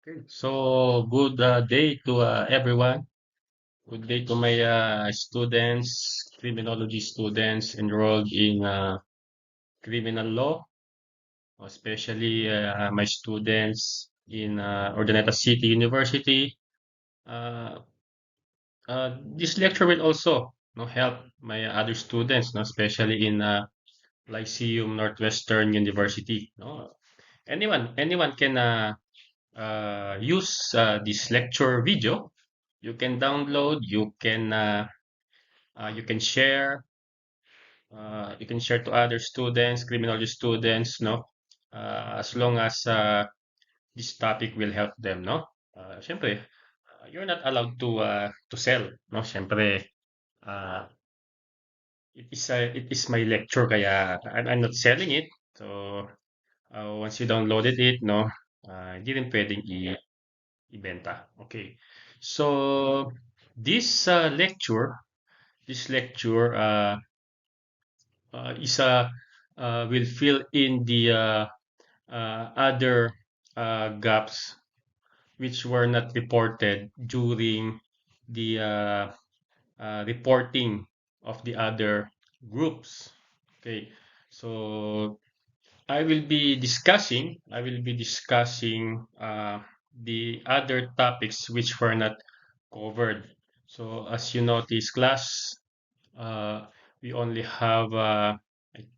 Okay. So good day to everyone. Good day to my students, criminology students enrolled in criminal law, especially my students in Urdaneta City University. Uh, this lecture will also help my other students, especially in Lyceum Northwestern University. No? Anyone can use this lecture video. You can download, you can share, you can share to other students, criminology students, no, as long as this topic will help them, no. Siyempre, you're not allowed to sell, no. Siyempre, uh, it is my lecture, kaya I'm not selling it. So once you downloaded it, no, hindi rin pwedeng ibenta. Okay. So this lecture is will fill in the other gaps which were not reported during the reporting of the other groups. Okay, so I will be discussing the other topics which were not covered. So as you notice, class, uh, we only have I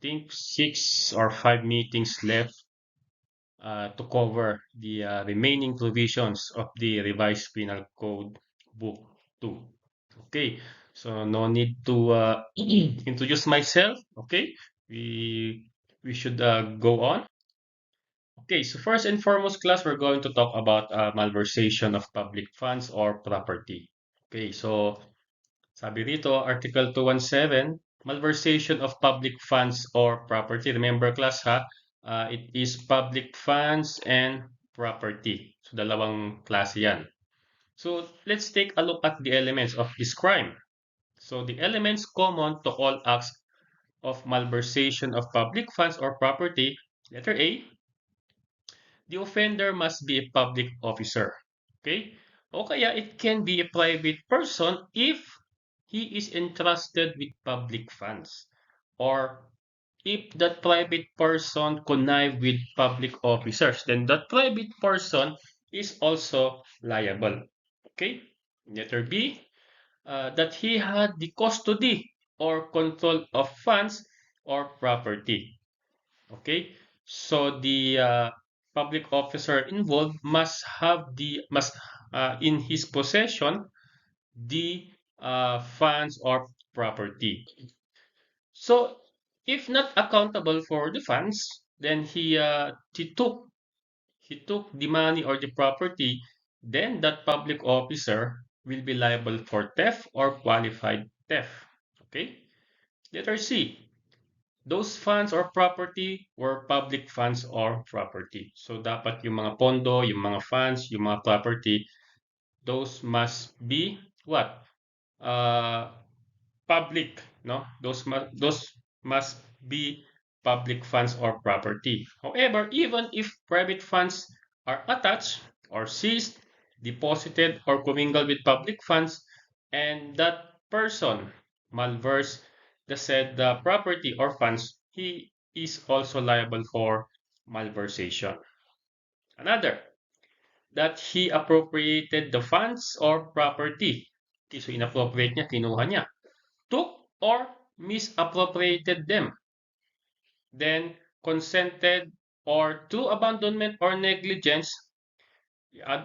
think 6 or 5 meetings left to cover the remaining provisions of the revised penal code book 2. Okay, so no need to introduce myself. Okay, we we should go on. Okay, so first and foremost, class, we're going to talk about malversation of public funds or property. Okay, so sabi rito, Article 217, malversation of public funds or property. Remember, class, ha? It is public funds and property. So, dalawang klase yan. So, let's take a look at the elements of this crime. So, the elements common to all acts of malversation of public funds or property. Letter A, the offender must be a public officer. Okay? O kaya it can be a private person if he is entrusted with public funds or if that private person connive with public officers, then that private person is also liable. Okay? Letter B, that he had the custody or control of funds or property. Okay, so the public officer involved must in his possession the funds or property. So if not accountable for the funds, then he took the money or the property, then that public officer will be liable for theft or qualified theft. Okay, letter C, those funds or property were public funds or property. So dapat yung mga pondo, yung mga funds, yung mga property, those must be what? Uh, Public, no? Those must be public funds or property. However, even if private funds are attached or seized, deposited or commingled with public funds, and that person malverse the said property or funds, he is also liable for malversation. Another, that he appropriated the funds or property. Okay, so inappropriate niya, kinuha niya. Took or misappropriated them, then consented or to abandonment or negligence,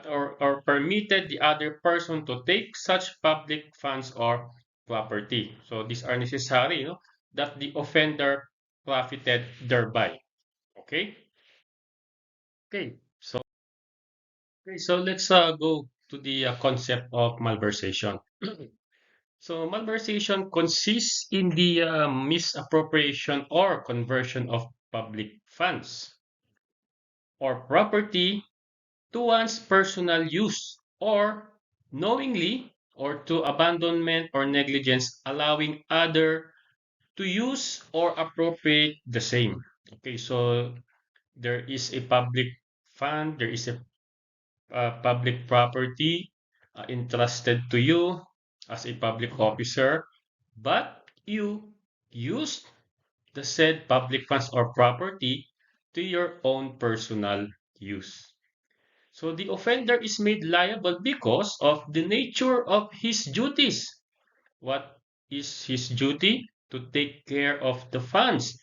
or permitted the other person to take such public funds or property. So these are necessary, that the offender profited thereby. Okay? Okay. So let's go to the concept of malversation. So malversation consists in the misappropriation or conversion of public funds or property to one's personal use or knowingly or to abandonment or negligence allowing other to use or appropriate the same. Okay, so there is a public fund, there is a public property entrusted to you as a public officer, but you used the said public funds or property to your own personal use. So the offender is made liable because of the nature of his duties. What is his duty? To take care of the funds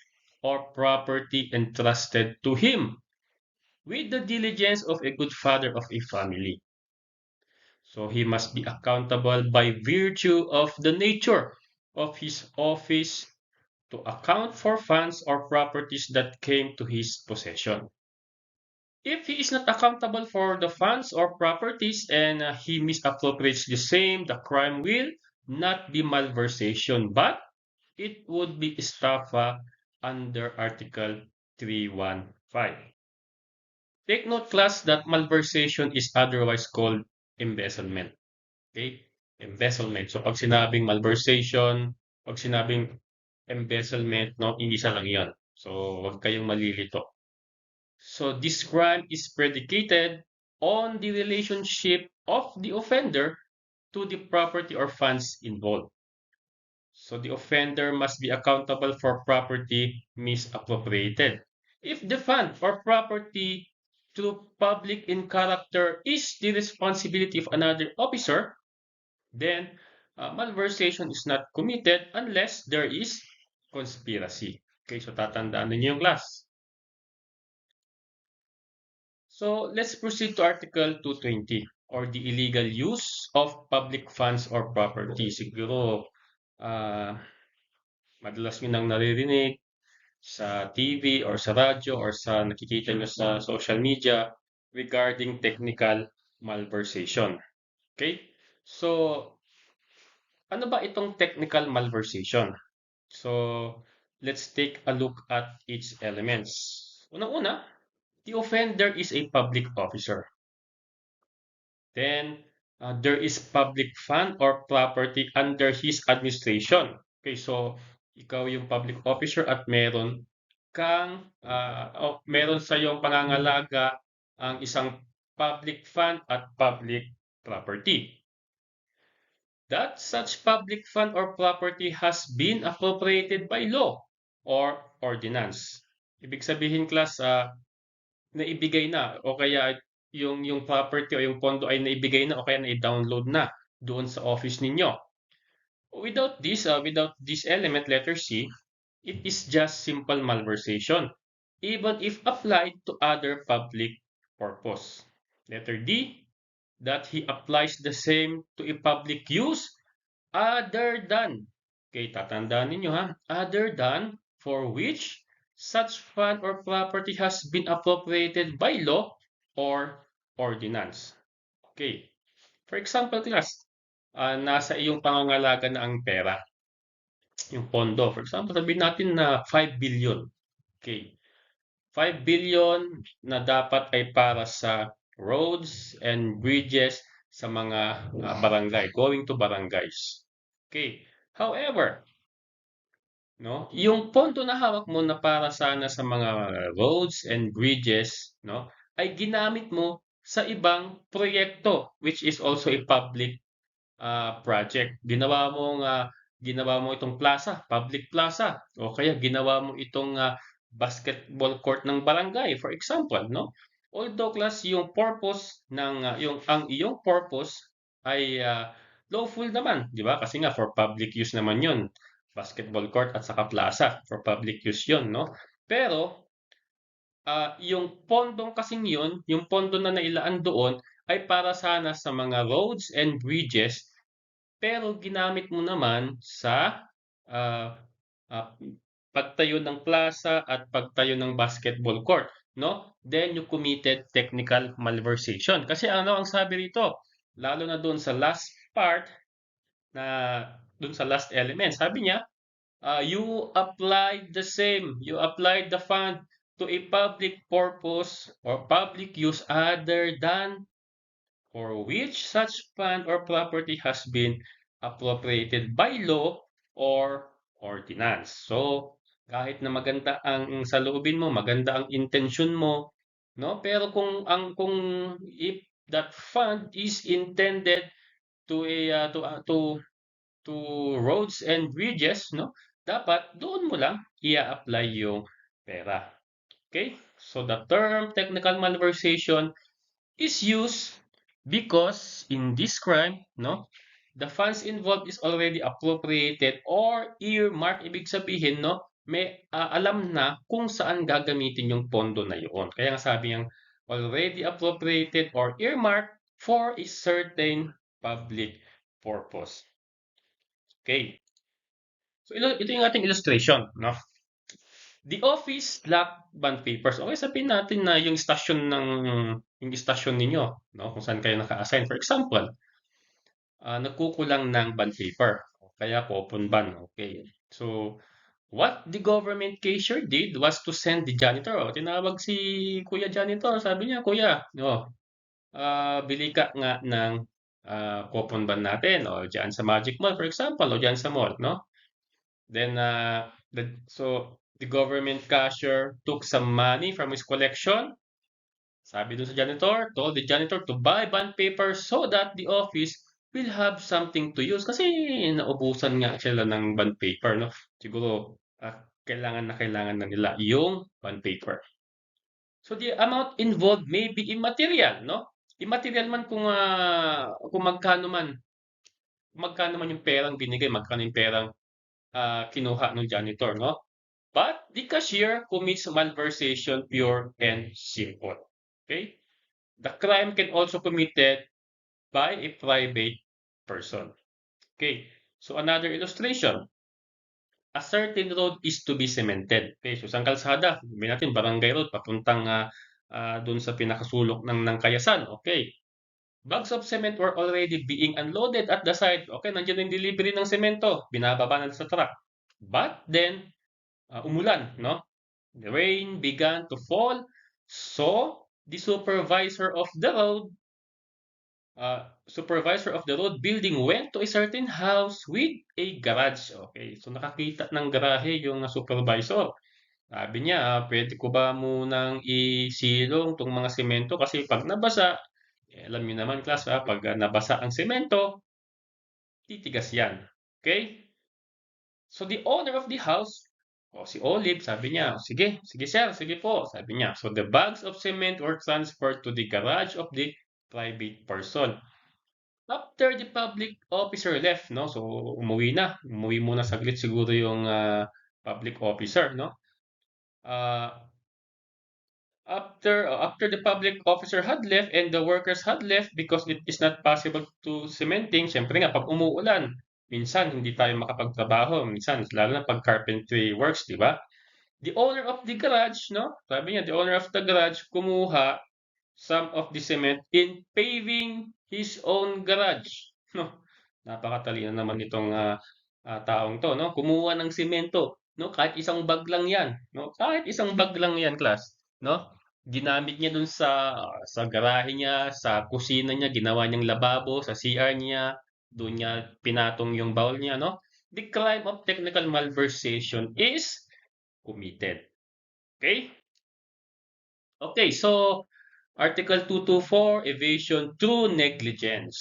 or property entrusted to him with the diligence of a good father of a family. So he must be accountable by virtue of the nature of his office to account for funds or properties that came to his possession. If he is not accountable for the funds or properties and he misappropriates the same, the crime will not be malversation, but it would be estafa under Article 315. Take note, class, that malversation is otherwise called embezzlement. Okay? Embezzlement. So, pag sinabing malversation, pag sinabing embezzlement, no, isa lang yan. So, wag kayong malilito. So, this crime is predicated on the relationship of the offender to the property or funds involved. So the offender must be accountable for property misappropriated. If the fund or property to public in character is the responsibility of another officer, then malversation is not committed unless there is conspiracy. Okay, so tatandaan ninyo yung class. So let's proceed to Article 220 or the illegal use of public funds or property. Siguro madalas nyo nang naririnig sa TV or sa radyo or sa nakikita nyo sa social media regarding technical malversation. Okay? So, ano ba itong technical malversation? So, let's take a look at its elements. Unang-una, the offender is a public officer. Then, there is public fund or property under his administration. Okay, so ikaw yung public officer at meron sa iyong pangangalaga ang isang public fund at public property. That such public fund or property has been appropriated by law or ordinance. Ibig sabihin, class, naibigay na o kaya yung property o yung pondo ay naibigay na o kaya na-download na doon sa office ninyo. Without this element, letter C, it is just simple malversation, even if applied to other public purpose. Letter D, that he applies the same to a public use other than, okay, tatandaan ninyo ha, other than for which such fund or property has been appropriated by law or ordinance. Okay. For example, class, nasa iyong pangangalaga na ang pera, yung pondo. For example, sabihin natin na 5 billion. Okay. 5 billion na dapat ay para sa roads and bridges sa mga barangay, going to barangays. Okay. However, no, yung pondo na hawak mo na para sana sa mga roads and bridges, no, ay ginamit mo sa ibang proyekto which is also a public project. Ginawa mo itong plaza, public plaza, o kaya ginawa mo itong basketball court ng barangay, for example, no? Although class, yung purpose ng ang iyong purpose ay lawful naman, di ba? Kasi nga for public use naman 'yon. Basketball court at saka plaza for public use 'yon, no? Pero yung pondong kasing 'yon, yung pondo na nailaan doon ay para sana sa mga roads and bridges, pero ginamit mo naman sa ah, ah, pagtayo ng plaza at pagtayo ng basketball court, no? Then you committed technical malversation. Kasi ano ang sabi rito? Lalo na doon sa last part na doon sa last element, sabi niya, you applied the fund to a public purpose or public use other than for which such fund or property has been appropriated by law or ordinance. So, kahit na maganda ang saloobin mo, maganda ang intensyon mo, no? Pero kung that fund is intended to to roads and bridges, no? Dapat doon mo lang i-apply yung pera. Okay? So the term technical malversation is used because in this crime, no, the funds involved is already appropriated or earmarked. Ibig sabihin, no, may alam na kung saan gagamitin yung pondo na yun. Kaya nga sabi niyang already appropriated or earmarked for a certain public purpose. Okay. So ito yung ating illustration, no? The office lacked bond papers. Okay, sabihin natin na yung istasyon ninyo, no, kung saan kayo naka-assign. For example, nagkukulang ng bond paper o kaya coupon bond. Okay. So, what the government cashier did was to send the janitor. O, tinawag si Kuya Janitor. Sabi niya, Kuya, no, bili ka nga ng coupon bond natin o dyan sa Magic Mall, for example, o dyan sa mall, no? Then, the government cashier took some money from his collection. Sabi dun sa janitor, told the janitor to buy bond paper so that the office will have something to use. Kasi naubusan nga sila ng bond paper, no? Siguro, kailangan na nila yung bond paper. So the amount involved may be immaterial, no? Immaterial man kung magkano man yung perang binigay, magkano yung perang kinuha ng janitor, no? But the cashier commits malversation pure and simple. Okay? The crime can also committed by a private person. Okay? So another illustration. A certain road is to be cemented. Okay? So isang kalsada, sabihin natin barangay road papuntang dun sa pinakasulok ng kayasan. Okay? Bags of cement were already being unloaded at the side. Okay, nandiyan yung delivery ng semento. Binababa na sa truck. But then, umulan, no? The rain began to fall, so the supervisor of the road building went to a certain house with a garage. Okay, so nakakita ng garahe yung supervisor. Sabi niya, pwede ko ba munang isilong tong mga semento kasi pag nabasa, alam niyo naman class, pag nabasa ang semento, titigas yan. Okay? So the owner of the house, si Olive, sabi niya, sige, sige sir, sige po, sabi niya. So the bags of cement were transferred to the garage of the private person. After the public officer left, no? So umuwi na. Umuwi muna saglit siguro yung public officer, no? Uh, after the public officer had left and the workers had left because it is not possible to cementing, syempre nga pag umuulan, minsan hindi tayo makapagtrabaho, minsan lalo na pag carpentry works, di ba? The owner of the garage, no? Sabi niya, the owner of the garage kumuha some of the cement in paving his own garage. No? Napakatalino naman itong taong to, no? Kumuha ng semento, no? Kahit isang bag lang 'yan, no? Kahit isang bag lang 'yan, class, no? Ginamit niya dun sa garahe niya, sa kusina niya, ginawa niyang lababo, sa CR niya, doon niya pinatong yung bowl niya, no? The crime of technical malversation is committed. Okay? Okay, so Article 224, evasion through negligence.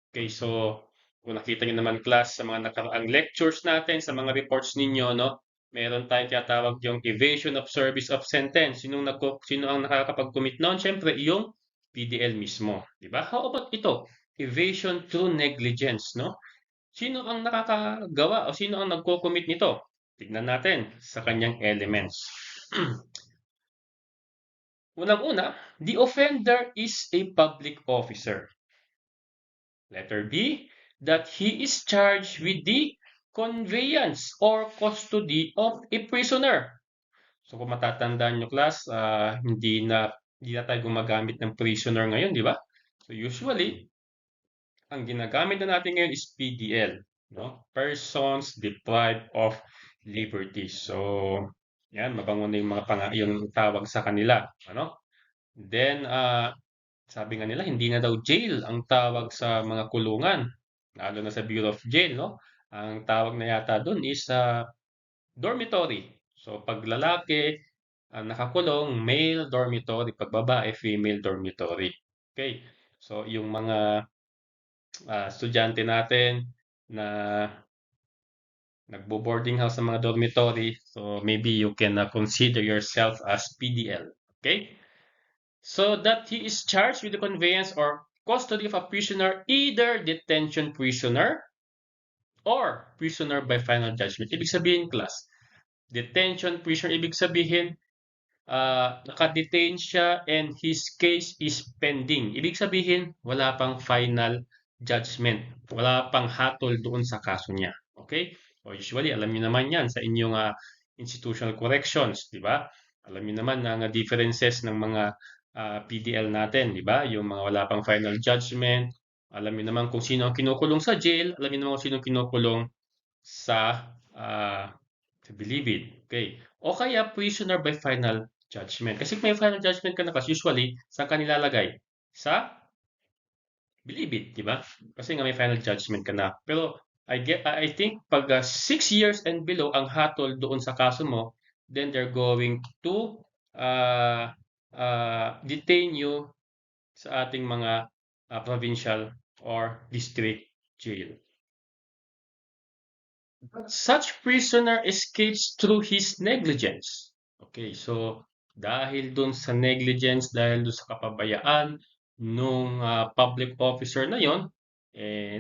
Okay, so kung nakita niyo naman class sa mga nakaraang lectures natin, sa mga reports ninyo, no, meron tayong tinatawag yung evasion of service of sentence. Sino ang nakakapag-commit noon? Siyempre, yung PDL mismo. Di ba? How about ito? Evasion through negligence, no? Sino ang nakakagawa o sino ang nagko-commit nito? Tignan natin sa kanyang elements. Unang-una, the offender is a public officer. Letter B, that he is charged with the conveyance or custody of a prisoner. So kung matatandaan nyo class, hindi na tayo gumagamit ng prisoner ngayon, di ba? So usually, ang ginagamit na natin ngayon is PDL, no? Persons deprived of liberty. So, yan, mabango na yung yung tawag sa kanila, ano? Then, sabi nga nila, hindi na daw jail ang tawag sa mga kulungan, lalo na sa Bureau of Jail, no? Ang tawag na yata doon is dormitory. So, pag lalaki, nakakulong, male dormitory. Pag babae, female dormitory. Okay. So, yung mga estudyante natin na nagbo-boarding house sa mga dormitory, so maybe you can consider yourself as PDL. Okay? So that he is charged with the conveyance or custody of a prisoner, either detention prisoner or prisoner by final judgment. Ibig sabihin, class, detention prisoner, ibig sabihin, nakadetain siya and his case is pending. Ibig sabihin, wala pang final judgment. Wala pang hatol doon sa kaso niya. Okay? So usually, alam niyo naman yan sa inyong institutional corrections, di ba? Alam niyo naman ang differences ng mga PDL natin, di ba? Yung mga wala pang final judgment. Alam niyo naman kung sino ang kinukulong sa jail. Alam niyo naman kung sino ang kinukulong sa Bilibid. Okay. O kaya prisoner by final judgment. Kasi may final judgment ka na kasi usually, saan ka nilalagay? Sa Bilibid, di ba? Kasi nga may final judgment ka na. Pero I think pag 6 years and below ang hatol doon sa kaso mo, then they're going to detain you sa ating mga provincial or district jail. Such prisoner escapes through his negligence. Okay, so dahil dun sa negligence, dahil dun sa kapabayaan nung public officer na yon,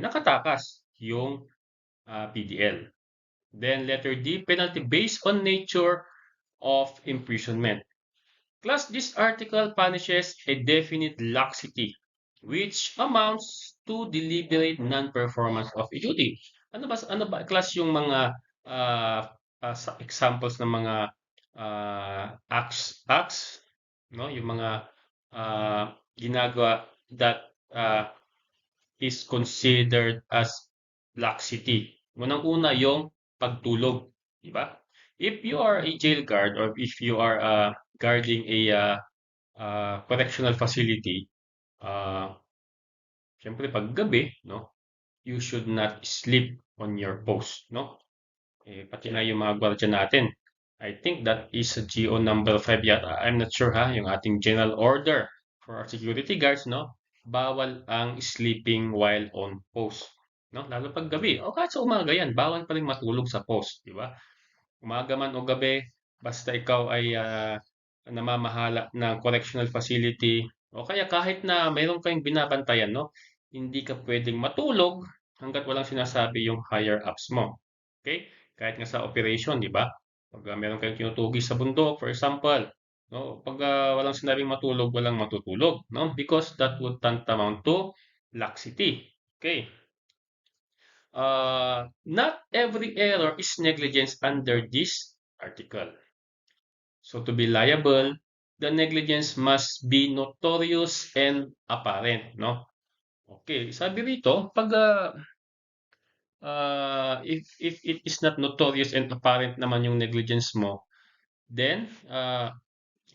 nakatakas yung PDL. Then letter D, penalty based on nature of imprisonment. Plus, this article punishes a definite laxity, which amounts to deliberate non-performance of a duty. Ano ba class yung mga examples ng mga acts, no? Yung mga ginagawa that is considered as laxity. Unang-una yung pagtulog, di ba? If you are a jail guard or if you are guarding a correctional facility, syempre pag gabi, no, you should not sleep on your post, no? Pati na yung mga gwardiya natin. I think that is GO number 5 yata. I'm not sure ha, yung ating general order for our security guards, no? Bawal ang sleeping while on post, no? Lalo pag gabi. O kahit sa umaga yan, bawal pa rin matulog sa post, di ba? Umaga man o gabi, basta ikaw ay namamahala ng correctional facility o kaya kahit na mayroon kayong binabantayan, no? Hindi ka pwedeng matulog hangga't walang sinasabi yung higher ups mo. Okay? Kahit nga sa operation, di ba? Pag meron kayong tinutugis sa bundok, for example, no? Pag walang sinabing matulog, walang matutulog, no? Because that would tantamount to laxity. Okay? Not every error is negligence under this article. So to be liable, the negligence must be notorious and apparent, no? Okay, sabi rito, pag if it is not notorious and apparent naman yung negligence mo, then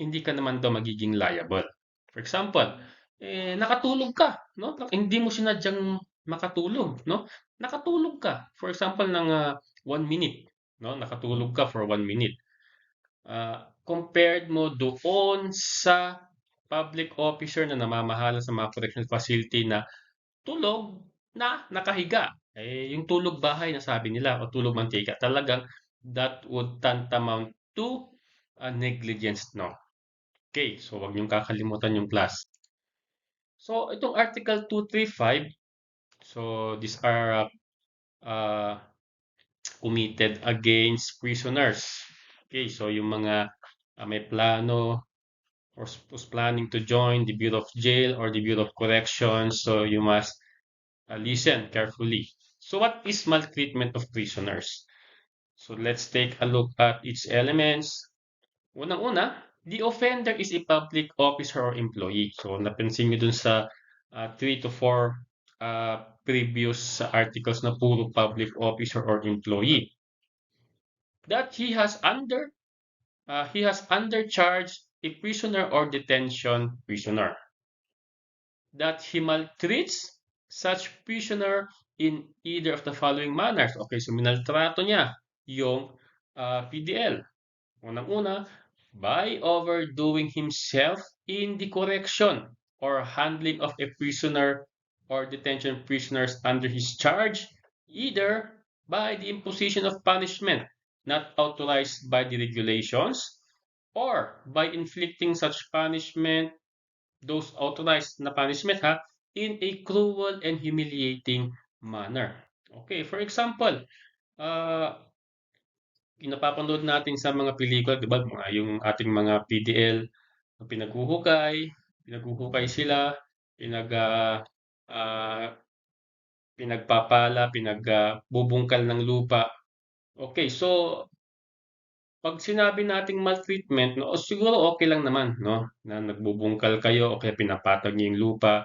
hindi ka naman daw magiging liable. For example, nakatulog ka, no? Hindi mo sinadyang makatulog, no? Nakatulog ka. For example, ng 1 minute, no? Nakatulog ka for 1 minute. Compared mo doon sa public officer na namamahala sa mga correctional facility na tulog na nakahiga. Yung tulog bahay na sabi nila o tulog mantika, talagang that would tantamount to negligence, no? Okay, so wag niyong kakalimutan yung class. So itong Article 235, so these are committed against prisoners. Okay, so yung mga may plano or was planning to join the Bureau of Jail or the Bureau of Corrections, so you must listen carefully. So what is maltreatment of prisoners? So let's take a look at its elements. Unang-una, the offender is a public officer or employee. So napansin nyo dun sa 3 to 4 previous articles na puro public officer or employee. That he has under charge a prisoner or detention prisoner. That he maltreats such prisoner in either of the following manners. Okay, so minaltrato niya yung PDL. Unang-una, by overdoing himself in the correction. or handling of a prisoner or detention prisoners under his charge, either by the imposition of punishment not authorized by the regulations or by inflicting such punishment, those authorized na punishment in a cruel and humiliating manner. Okay, for example, uh, napapanood natin sa mga pelikula, di ba, yung ating mga PDL, pinaghuhukay, pinaghuhukay sila, pinag, ah, ah, pinagpapala, pinagbubungkal ng lupa. Okay, so pag sinabi nating maltreatment, no, o siguro okay lang naman, no, na nagbubungkal kayo o kaya pinapatag niyo yung lupa.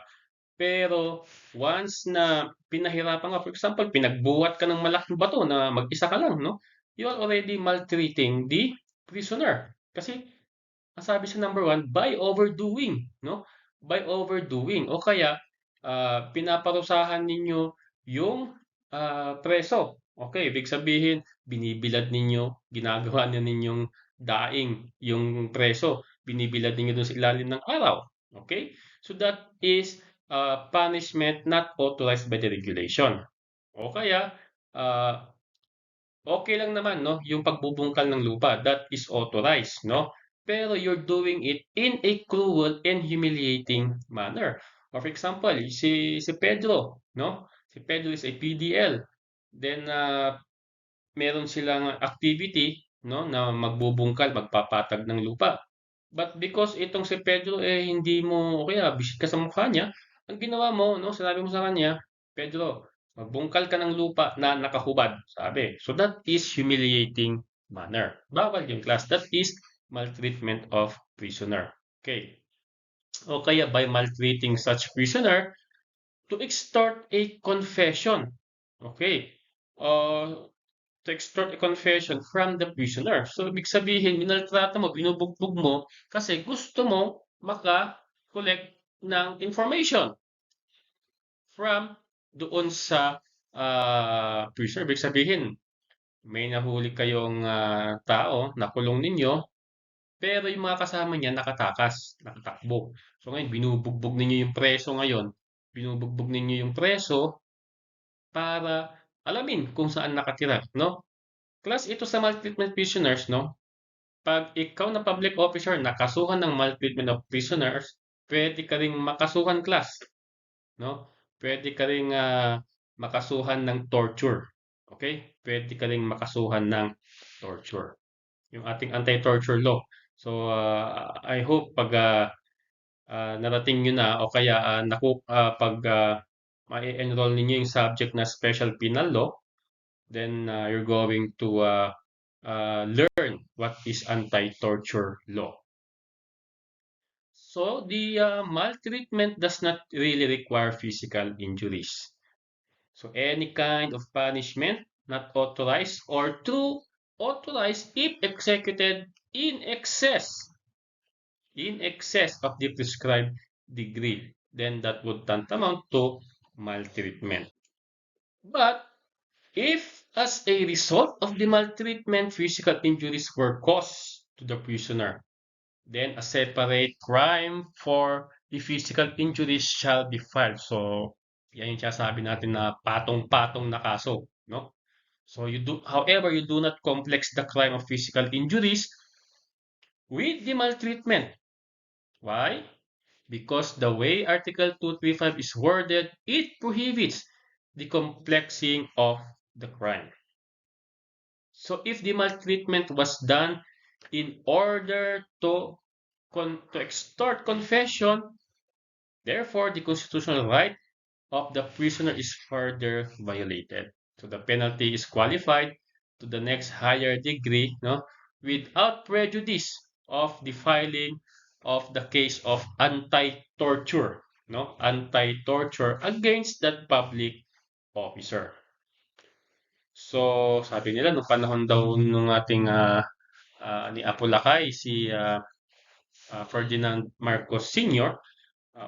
Pero once na pinahirapan ka, for example, pinagbuhat ka ng malaking bato na mag-isa ka lang, no? You are already maltreating the prisoner. Kasi ang sabi sa number one, by overdoing, no? By overdoing. O kaya, pinaparusahan ninyo yung preso. Okay, ibig sabihin, binibilad ninyo, ginagawa na ninyong daing yung preso. Binibilad ninyo dun sa ilalim ng araw. Okay? So that is punishment not authorized by the regulation. O kaya, uh, okay lang naman, no, yung pagbubungkal ng lupa, that is authorized, no? Pero you're doing it in a cruel and humiliating manner. Or for example, si Pedro, no? Si Pedro is a PDL. Then meron silang activity, no, na magbubungkal, magpapatag ng lupa. But because itong si Pedro hindi mo o kaya bisit ka sa mukha niya, ang ginawa mo, no, sinabi mo sa kanya, Pedro, magbungkal ka ng lupa na nakahubad, sabi. So that is humiliating manner. Bawal yung class. That is maltreatment of prisoner. Okay. O kaya by maltreating such prisoner to extort a confession. Okay. To extort a confession from the prisoner. So, ibig sabihin, minaltrata mo, binubugbog mo kasi gusto mo maka-collect ng information from doon sa prisoner. Ibig sabihin, may nahuli kayong tao, nakulong ninyo, pero yung mga kasama niya nakatakas, nakatakbo. So ngayon, binubugbog ninyo yung preso ngayon. Binubugbog ninyo yung preso para alamin kung saan nakatira, no? Plus, ito sa maltreatment prisoners, no? Pag ikaw na public officer nakasuhan ng maltreatment of prisoners, pwede ka ring makasuhan class, no? Pwede ka ring makasuhan ng torture. Okay? Pwede ka ring makasuhan ng torture. Yung ating anti-torture law. So, I hope pag narating nyo na o kaya pag ma-enroll ninyo yung subject na special penal law, then you're going to learn what is anti-torture law. So the maltreatment does not really require physical injuries. So any kind of punishment not authorized or true authorized if executed in excess of the prescribed degree, then that would tantamount to maltreatment. But if, as a result of the maltreatment, physical injuries were caused to the prisoner, then a separate crime for the physical injuries shall be filed. So, yan yung sabi natin na patong-patong na kaso, no? So however, you do not complex the crime of physical injuries with the maltreatment. Why? Because the way Article 235 is worded, it prohibits the complexing of the crime. So if the maltreatment was done in order to extort confession, therefore the constitutional right of the prisoner is further violated. So the penalty is qualified to the next higher degree, no, without prejudice of the filing of the case of anti-torture, no, anti-torture against that public officer. So sabi nila nung panahon daw nung ating ni Apulacay, si Ferdinand Marcos Sr.,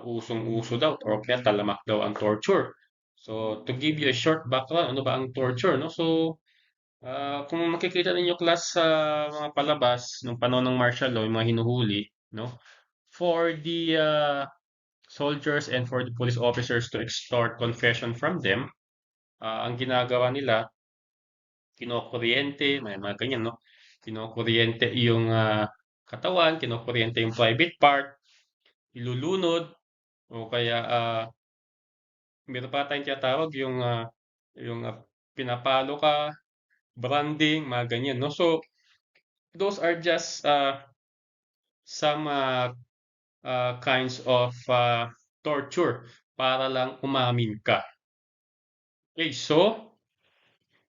usong-uso daw or kaya talamak daw ang torture. So, to give you a short background, ano ba ang torture, no? So, kung makikita ninyo class sa mga palabas nung panahon ng martial law, yung mga hinuhuli, no? For the soldiers and for the police officers to extort confession from them, ang ginagawa nila, kinokuryente, may mga ganyan, no? Kinokuryente yung katawan, kinokuryente yung private part, ilulunod, o kaya meron pa tayong tinatawag yung pinapalo ka, branding, mga ganyan, no? So, those are just some kinds of torture para lang umamin ka. Okay, so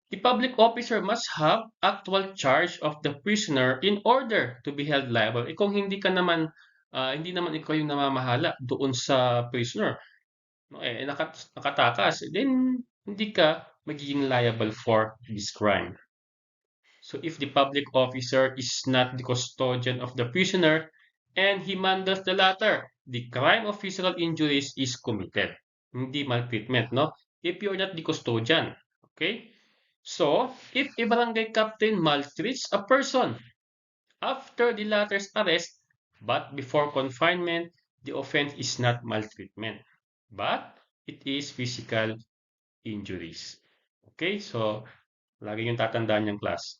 the public officer must have actual charge of the prisoner in order to be held liable. Eh kung hindi ka naman, hindi naman ikaw yung namamahala doon sa prisoner, no, eh nakatakas, then hindi ka magiging liable for this crime. So if the public officer is not the custodian of the prisoner and he mandals the latter, the crime of physical injuries is committed. Hindi maltreatment, no? If you're not the custodian, okay? So, if a barangay captain maltreats a person after the latter's arrest but before confinement, the offense is not maltreatment, but it is physical injuries. Okay, so lagi yung tatandaan yung class.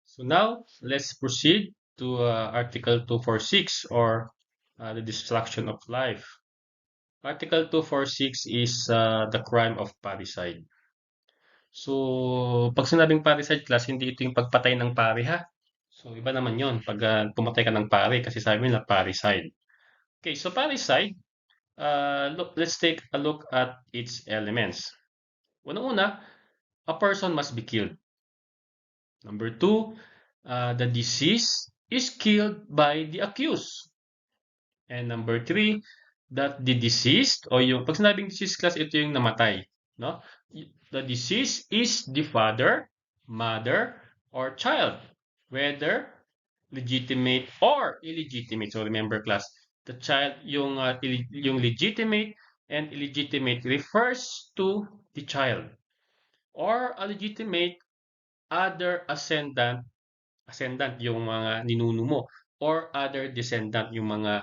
So now, let's proceed to Article 246 or the destruction of life. Article 246 is the crime of parricide. So, pag sinabing parricide class, hindi ito yung pagpatay ng pari ha. So, iba naman yon pag pumatay ka ng pari kasi sabi nila parricide. Okay, so parricide, let's take a look at its elements. Una-una, a person must be killed. Number two, the deceased is killed by the accused. And number three, that the deceased o yung pag sinabing deceased class, ito yung namatay, no? The deceased is the father, mother, or child, whether legitimate or illegitimate. So remember class, the child yung legitimate and illegitimate refers to the child or a legitimate other ascendant yung mga ninuno mo or other descendant yung mga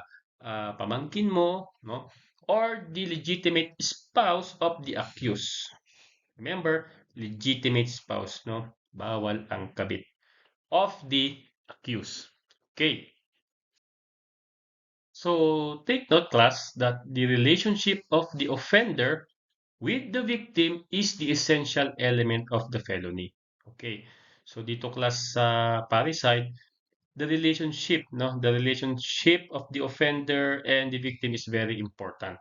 pamangkin mo, no? Or the legitimate spouse of the accused. Remember, legitimate spouse, no? Bawal ang kabit of the accused. Okay. So, take note class that the relationship of the offender with the victim is the essential element of the felony. Okay. So dito class sa parricide, the relationship, no, the relationship of the offender and the victim is very important.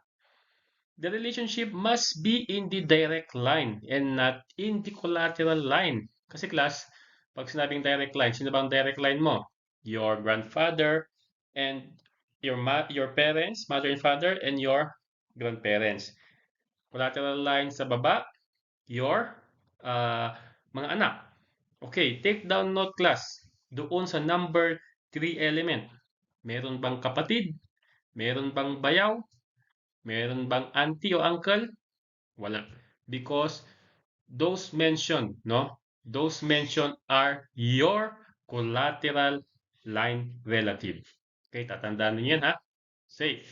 The relationship must be in the direct line and not in the collateral line. Kasi class, pag sinabing direct line, sino ba ang direct line mo? Your grandfather and your parents, mother and father, and your grandparents. Collateral line sa baba, your mga anak. Okay, take down note class. Doon sa number 3 element, meron bang kapatid? Meron bang bayaw? Meron bang auntie o uncle? Wala. Because those mentioned, no? Those mentioned are your collateral line relative. Okay, tatandaan niyo yan ha. Say,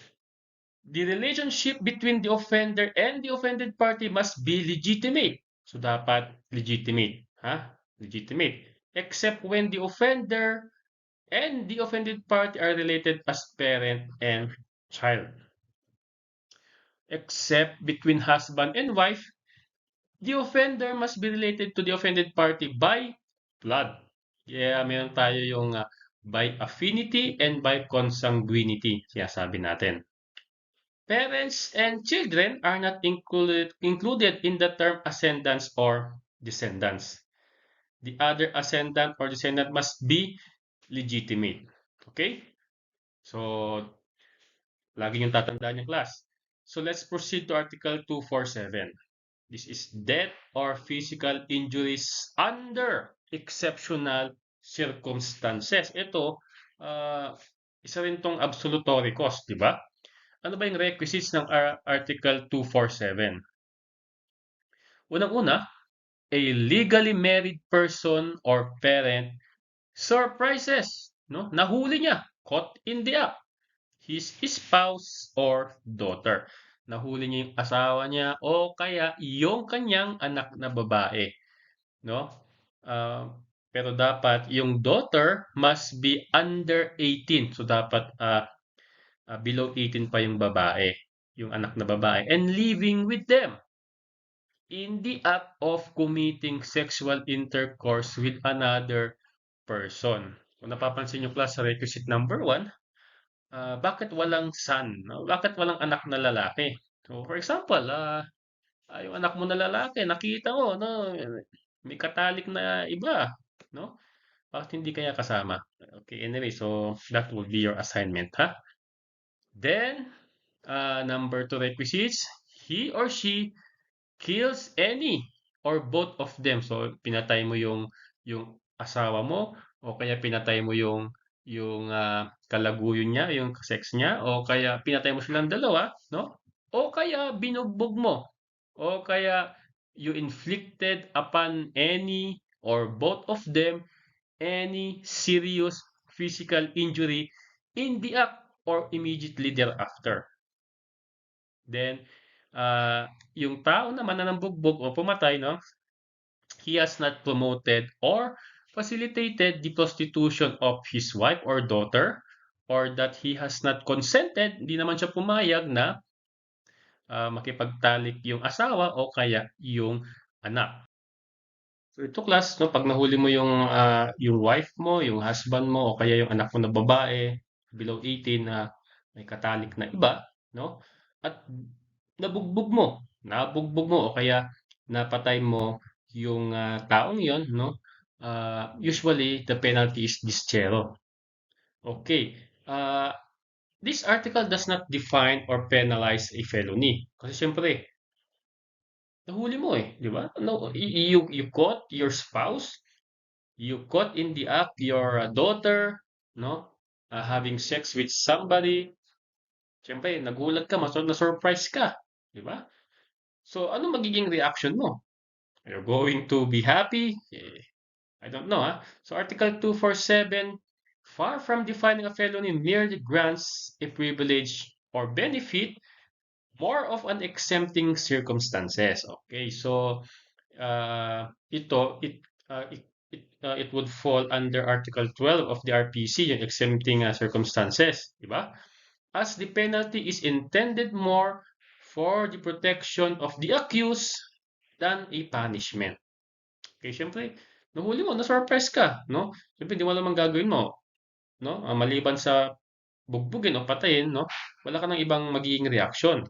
the relationship between the offender and the offended party must be legitimate. So dapat legitimate, ha? Legitimate. Except when the offender and the offended party are related as parent and child. Except between husband and wife, the offender must be related to the offended party by blood. Yeah, meron tayo yung by affinity and by consanguinity, sabi natin. Parents and children are not included in the term ascendants or descendants. The other ascendant or descendant must be legitimate. Okay? So, lagi yung tatandaan yung class. So, let's proceed to Article 247. This is death or physical injuries under exceptional circumstances. Ito, isa rin tong absolutory cause, di ba? Ano ba yung requisites ng Article 247? Unang-una, a legally married person or parent surprises, no? Nahuli niya, caught in the act. his spouse or daughter. Nahuli niya yung asawa niya o kaya yung kanyang anak na babae, no? Ah, pero dapat yung daughter must be under 18. So dapat below 18 pa yung babae, yung anak na babae, and living with them in the act of committing sexual intercourse with another person. Kung napapansin nyo class sa requisite number 1, bakit walang son? No? Bakit walang anak na lalaki? So, for example, yung anak mo na lalaki, nakita mo, no, may katalik na iba, no? Bakit hindi kaya kasama? Okay, anyway, so that will be your assignment, ha? Then, number 2 requisites, he or she kills any or both of them. So, pinatay mo yung asawa mo o kaya pinatay mo yung kalaguyo niya, yung sex niya o kaya pinatay mo silang dalawa, no? O kaya binugbog mo o kaya you inflicted upon any or both of them any serious physical injury in the act or immediately thereafter. Then, yung tao naman na nambugbog o pumatay, no, he has not promoted or facilitated the prostitution of his wife or daughter, or that he has not consented, hindi naman siya pumayag na makipagtalik yung asawa o kaya yung anak. So ito class, no, pag nahuli mo yung wife mo, yung husband mo, o kaya yung anak mo na babae, below 18 na may katalik na iba, no? At nabugbog mo o kaya napatay mo yung taong yon, no? Usually the penalty is dischero. Okay. This article does not define or penalize a felony. Kasi siyempre, nahuli mo eh, di ba? No, you caught your spouse, you caught in the act your daughter, no? Having sex with somebody. Siyempre, nagulat ka, na-surprise ka, di ba? So, ano magiging reaction mo? You're going to be happy? I don't know, ah. So, Article 247, far from defining a felony, merely grants a privilege or benefit more of an exempting circumstances. Okay, so ito it would fall under Article 12 of the RPC, yung exempting circumstances, di ba? As the penalty is intended more for the protection of the accused than a punishment. Okay, syempre, nahuli mo, na-surprise ka, no? Syempre, hindi mo alam ang gagawin mo, no? Maliban sa bugbugin o patayin, no? Wala ka ng ibang magiging reaction.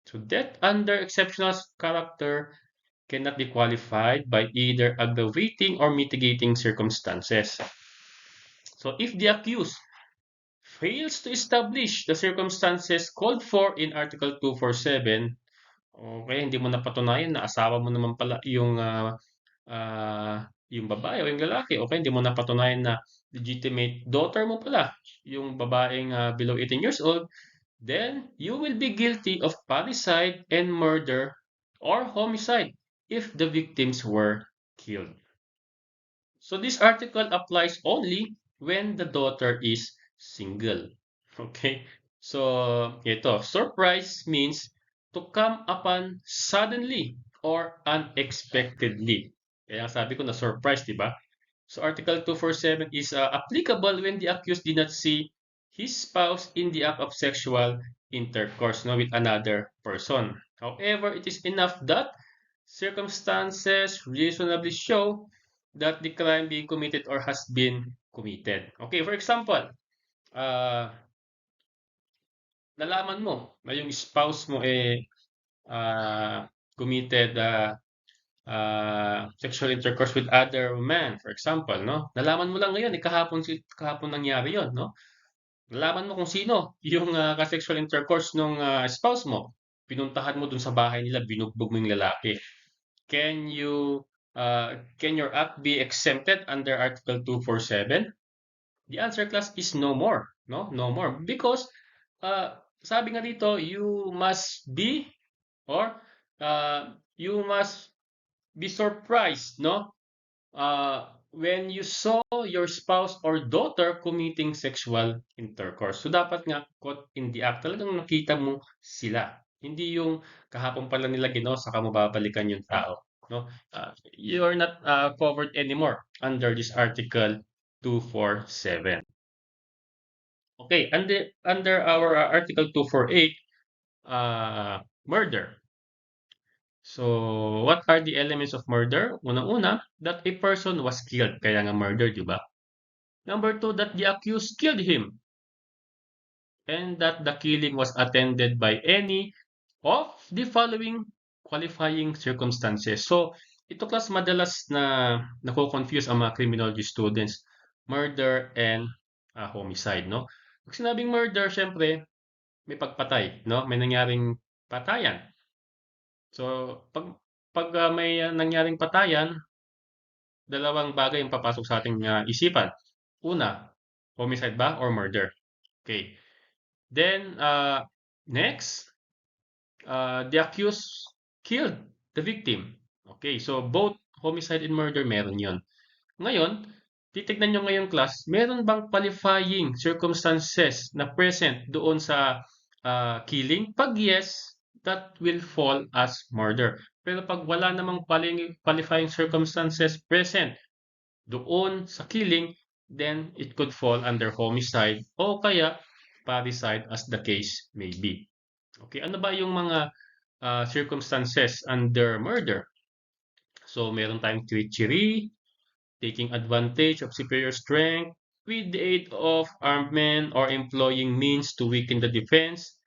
So death under exceptional character cannot be qualified by either aggravating or mitigating circumstances. So if the accused fails to establish the circumstances called for in Article 247, okay, hindi mo napatunayan na asawa mo naman pala yung babae o yung lalaki, okay, hindi mo napatunayan na legitimate daughter mo pala, yung babaeng below 18 years old, then you will be guilty of parricide and murder or homicide if the victims were killed. So this article applies only when the daughter is single. Okay? So ito, surprise means to come upon suddenly or unexpectedly. Kaya sabi ko na surprise, di ba? So Article 247 is applicable when the accused did not see his spouse in the act of sexual intercourse, no, with another person. However, it is enough that circumstances reasonably show that the crime being committed or has been committed. Okay, for example, nalaman mo na yung spouse mo committed sexual intercourse with other man, for example, no? Nalaman mo lang ngayon, kahapon nangyari yon, no? Nalaman mo kung sino yung ka-sexual intercourse nung spouse mo. Pinuntahan mo dun sa bahay nila, binugbog mo yung lalaki. Can your act be exempted under Article 247? The answer, class, is no more, no? No more. Because sabi nga dito, you must be you must be surprised, no? when you saw your spouse or daughter committing sexual intercourse. So dapat nga caught in the act, talagang nakita mo sila. Hindi yung kahapon pala nila ginawa saka mo babalikan yung tao, no? You're not covered anymore under this article 247. Okay, under our article 248, murder. So, what are the elements of murder? Unang-una, that a person was killed. Kaya nga murder, di ba? Number two, that the accused killed him. And that the killing was attended by any of the following qualifying circumstances. So, ito class madalas na nako-confuse ang mga criminology students. Murder and homicide, no? Pag sinabing murder, syempre, may pagpatay, no? May nangyaring patayan. So, pag may nangyaring patayan, dalawang bagay ang papasok sa ating isipan. Una, homicide ba or murder? Okay. Then, next, the accused killed the victim. Okay, so both homicide and murder meron yon. Ngayon, titignan nyo ngayong class, meron bang qualifying circumstances na present doon sa killing? Pag yes, that will fall as murder. Pero pag wala namang qualifying circumstances present doon sa killing, then it could fall under homicide o kaya parricide as the case may be. Okay, ano ba yung mga circumstances under murder? So, meron tayong treachery, taking advantage of superior strength, with the aid of armed men or employing means to weaken the defense,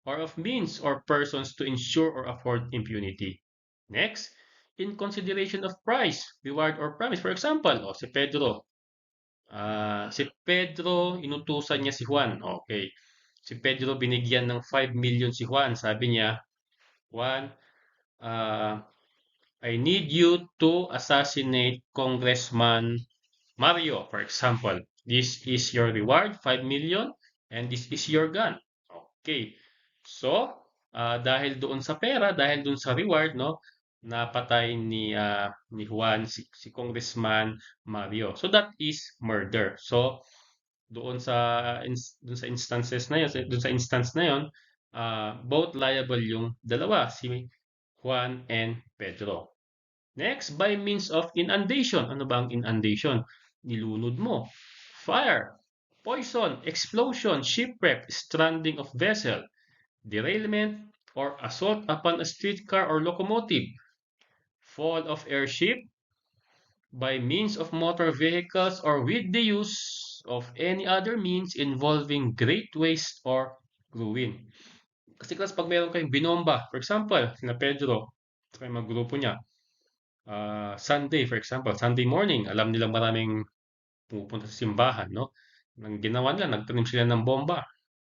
or of means or persons to ensure or afford impunity. Next, in consideration of price, reward, or promise. For example, si Pedro. Si Pedro, inutusan niya si Juan. Okay. Si Pedro binigyan ng 5 million si Juan. Sabi niya, Juan, I need you to assassinate Congressman Mario, for example. This is your reward, 5 million, and this is your gun. Okay. So, dahil doon sa pera, dahil doon sa reward, no, napatay ni Juan si Congressman Mario. So that is murder. So doon sa instances na 'yon, doon sa instance na 'yon, both liable yung dalawa, si Juan and Pedro. Next, by means of inundation. Ano ba ang inundation? Nilunod mo. Fire, poison, explosion, shipwreck, stranding of vessel, derailment, or assault upon a streetcar or locomotive, fall of airship, by means of motor vehicles, or with the use of any other means involving great waste or ruin. Kasi class, pag meron kayong binomba, for example, sina Pedro, sa mga grupo niya, Sunday, for example, Sunday morning, alam nilang maraming pupunta sa simbahan, no? Nang ginawa nila, nagtanim sila ng bomba.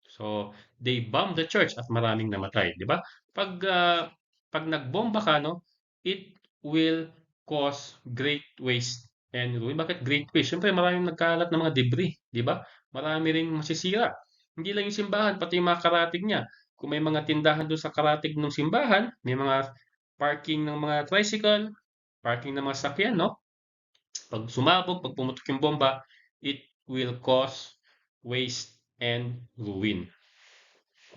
So, they bombed the church at maraming namatay, di ba? Pag nagbomba ka, no, it will cause great waste and ruin. Bakit great waste? Siyempre, maraming nagkalat ng mga debris, di ba? Marami ring masisira. Hindi lang yung simbahan, pati yung mga karatig niya. Kung may mga tindahan doon sa karatig ng simbahan, may mga parking ng mga tricycle, parking ng mga sakyan, no? Pag sumabog, pag pumutok yung bomba, it will cause waste and ruin.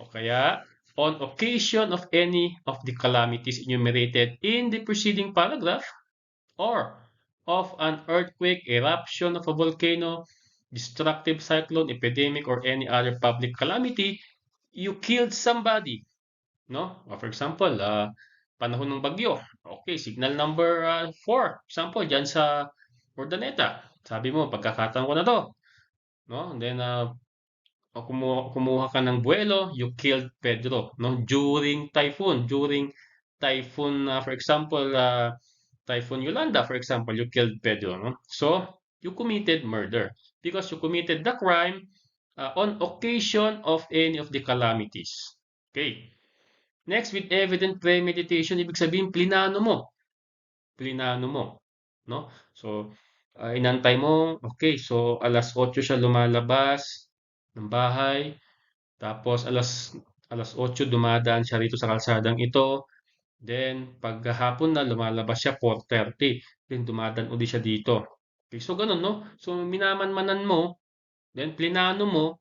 O kaya, on occasion of any of the calamities enumerated in the preceding paragraph, or of an earthquake, eruption of a volcano, destructive cyclone, epidemic, or any other public calamity, you killed somebody. No? For example, panahon ng bagyo. Okay, signal number 4. Example, dyan sa Urdaneta. Sabi mo, pagkakataon ko na to. No? And then, kumuha ka ng buwelo, you killed Pedro. No? During typhoon, for example, Typhoon Yolanda, for example, you killed Pedro. No? So, you committed murder because you committed the crime on occasion of any of the calamities. Okay. Next, with evident premeditation, ibig sabihin, plinano mo. Plinano mo. No? So, inantay mo, okay, so alas 8 siya lumalabas ng bahay, tapos alas 8 dumadaan siya rito sa kalsadang ito, then paghapon na lumalabas siya 4:30, then dumadaan uli siya dito. Okay, so ganun, no? So minamanmanan mo, then plinano mo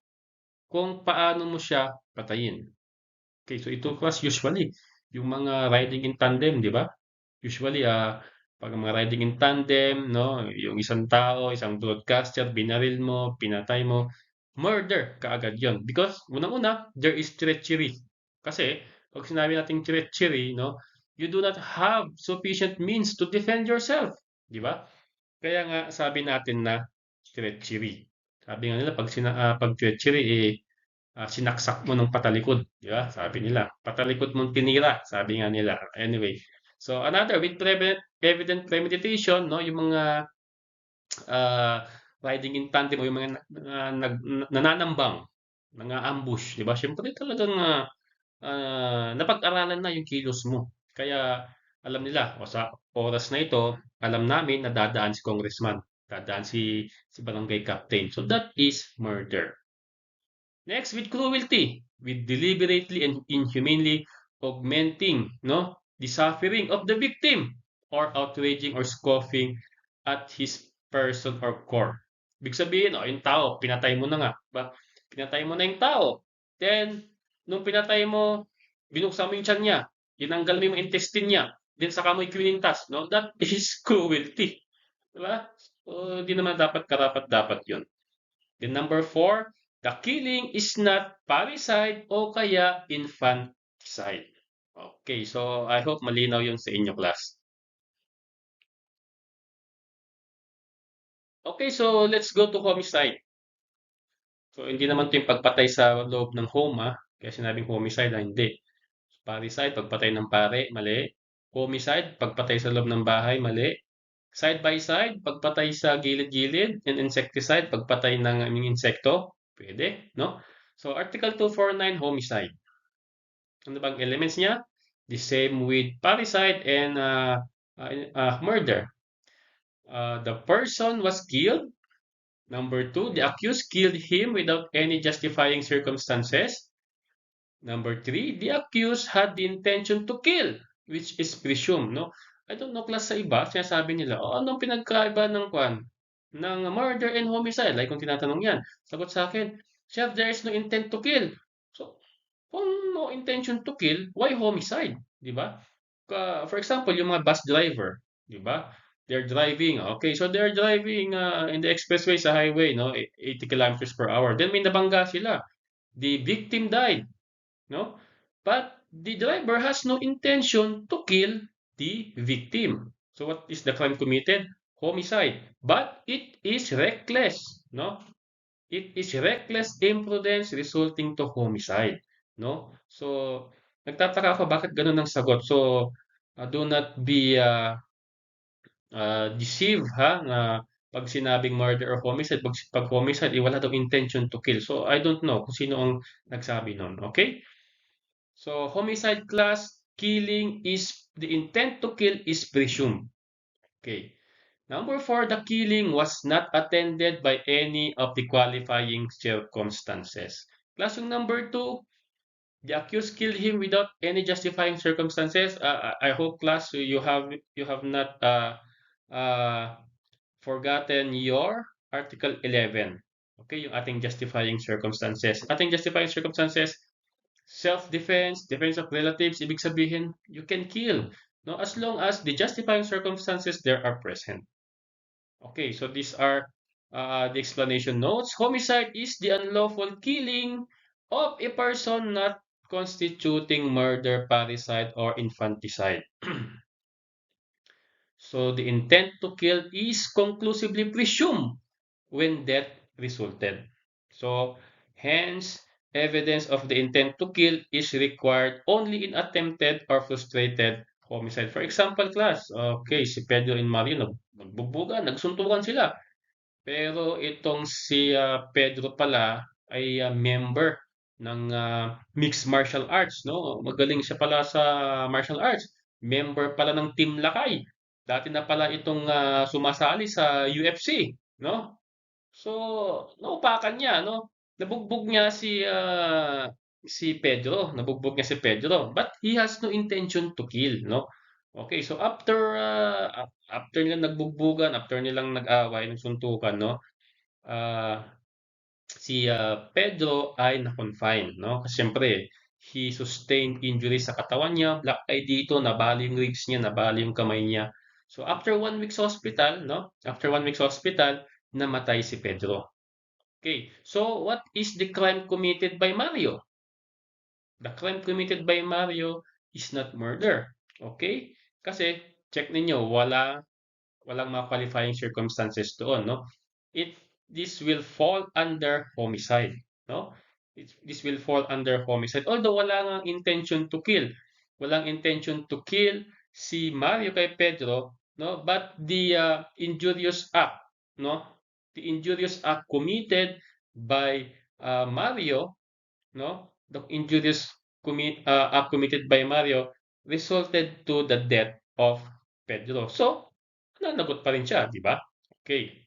kung paano mo siya patayin. Okay, so ito class usually, yung mga riding in tandem, di ba? Usually, pag mga riding in tandem, no, yung isang tao, isang broadcaster, binaril mo, pinatay mo, murder kaagad yon. Because, unang-una, there is treachery. Kasi, pag sinabi natin treachery, no, you do not have sufficient means to defend yourself. Di ba? Kaya nga, sabi natin na treachery. Sabi nga nila, pag treachery, sinaksak mo ng patalikod, di ba? Sabi nila, patalikod mong tinira, sabi nga nila. Anyway, so another with evident premeditation, no, yung mga uh, riding in tandem o yung mga nananambang, mga ambush, di ba? Siyempre talagang napag-aralan na yung kilos mo. Kaya alam nila, o sa oras na ito, alam namin na dadaan si congressman, dadaan si barangay captain. So that is murder. Next, with cruelty, with deliberately and inhumanely augmenting, no, the suffering of the victim, or outraging or scoffing at his person or core. Ibig sabihin, yung tao, pinatay mo na nga. Ba? Pinatay mo na yung tao. Then, nung pinatay mo, binuksan mo yung tiyan niya, tinanggal mo yung intestine niya, then saka mo ikinintas, no? That is cruelty. Diba? So, di naman dapat karapat-dapat yun. Then number four, the killing is not parricide o kaya infanticide. Okay, so I hope malinaw yun sa inyo class. Okay, so let's go to homicide. So hindi naman ito yung pagpatay sa loob ng home, kaya sinabing homicide, hindi. Parricide, pagpatay ng pare, mali. Homicide, pagpatay sa loob ng bahay, mali. Side by side, pagpatay sa gilid-gilid. And insecticide, pagpatay ng aming insekto, pwede, no? So Article 249, homicide. Ano bang elements niya? The same with parricide and murder. The person was killed. Number two, the accused killed him without any justifying circumstances. Number three, the accused had the intention to kill, which is presumed, no? I don't know, class sa iba, sinasabi nila, anong pinagkaiba ng kwan? Ng murder and homicide? Like kung tinatanong yan, sagot sa akin, Chef, there is no intent to kill. So, kung no intention to kill, why homicide? Di ba? For example, yung mga bus driver, di ba? They're driving, okay, so they're driving in the expressway sa highway, no, 80 kilometers per hour. Then may nabangga sila. The victim died, no? But the driver has no intention to kill the victim. So what is the crime committed? Homicide. But it is reckless, no? It is reckless imprudence resulting to homicide, no? So nagtataka ako bakit ganun ang sagot. So do not be deceived na pag sinabing murder or homicide, pag homicide, wala daw intention to kill. So I don't know kung sino ang nagsabi nun, okay? So homicide class, killing is the intent to kill is presumed. Okay. Number four, the killing was not attended by any of the qualifying circumstances. Class yung number two, the accused killed him without any justifying circumstances. I hope class you have not uh, forgotten your Article 11. Okay, yung ating justifying circumstances. Ating justifying circumstances, self-defense, defense of relatives, ibig sabihin, you can kill, no? As long as the justifying circumstances there are present. Okay, so these are the explanation notes. Homicide is the unlawful killing of a person not constituting murder, parricide, or infanticide. So the intent to kill is conclusively presumed when death resulted. So hence, evidence of the intent to kill is required only in attempted or frustrated homicide. For example, class, okay, si Pedro and Mario nagbubugan, nagsuntukan sila. Pero itong si Pedro pala ay member ng mixed martial arts, no? Magaling siya pala sa martial arts. Member pala ng Team Lakay. Dati na pala itong sumasali sa UFC, no? So, naupakan niya, no? Nabugbog niya si Pedro, nabugbog niya si Pedro, but he has no intention to kill, no? Okay, so after nilang nagbugbugan, after nilang nag-away, nagsuntukan, no? ah si Pedro ay na-confine, no? Kasi siyempre, he sustained injuries sa katawan niya, black eye dito, nabali yung ribs niya, nabali yung kamay niya. So after 1 week sa hospital, no? After 1 week sa hospital, namatay si Pedro. Okay, so what is the crime committed by Mario? The crime committed by Mario is not murder. Okay? Kasi check ninyo, walang mga qualifying circumstances doon, no? It this will fall under homicide, no? This will fall under homicide. Although wala ngang intention to kill. Walang intention to kill si Mario kay Pedro, no? But the injurious act, no? The injurious act committed by Mario, no? The injurious act committed by Mario resulted to the death of Pedro. So, nanagot pa rin siya, di ba? Okay.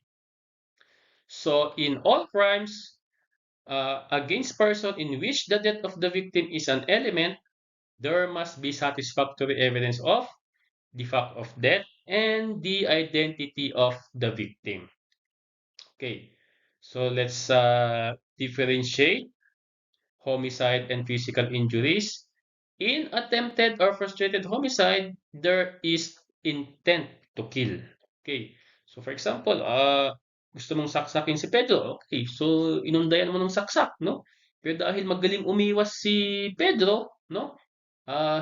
So, in all crimes against person in which the death of the victim is an element, there must be satisfactory evidence of the fact of death and the identity of the victim. Okay. So, let's differentiate homicide and physical injuries. In attempted or frustrated homicide, there is intent to kill. Okay. So for example, gusto mong saksakin si Pedro. Okay. So inundayan mo ng saksak, no? Pero dahil magaling umiwas si Pedro, no?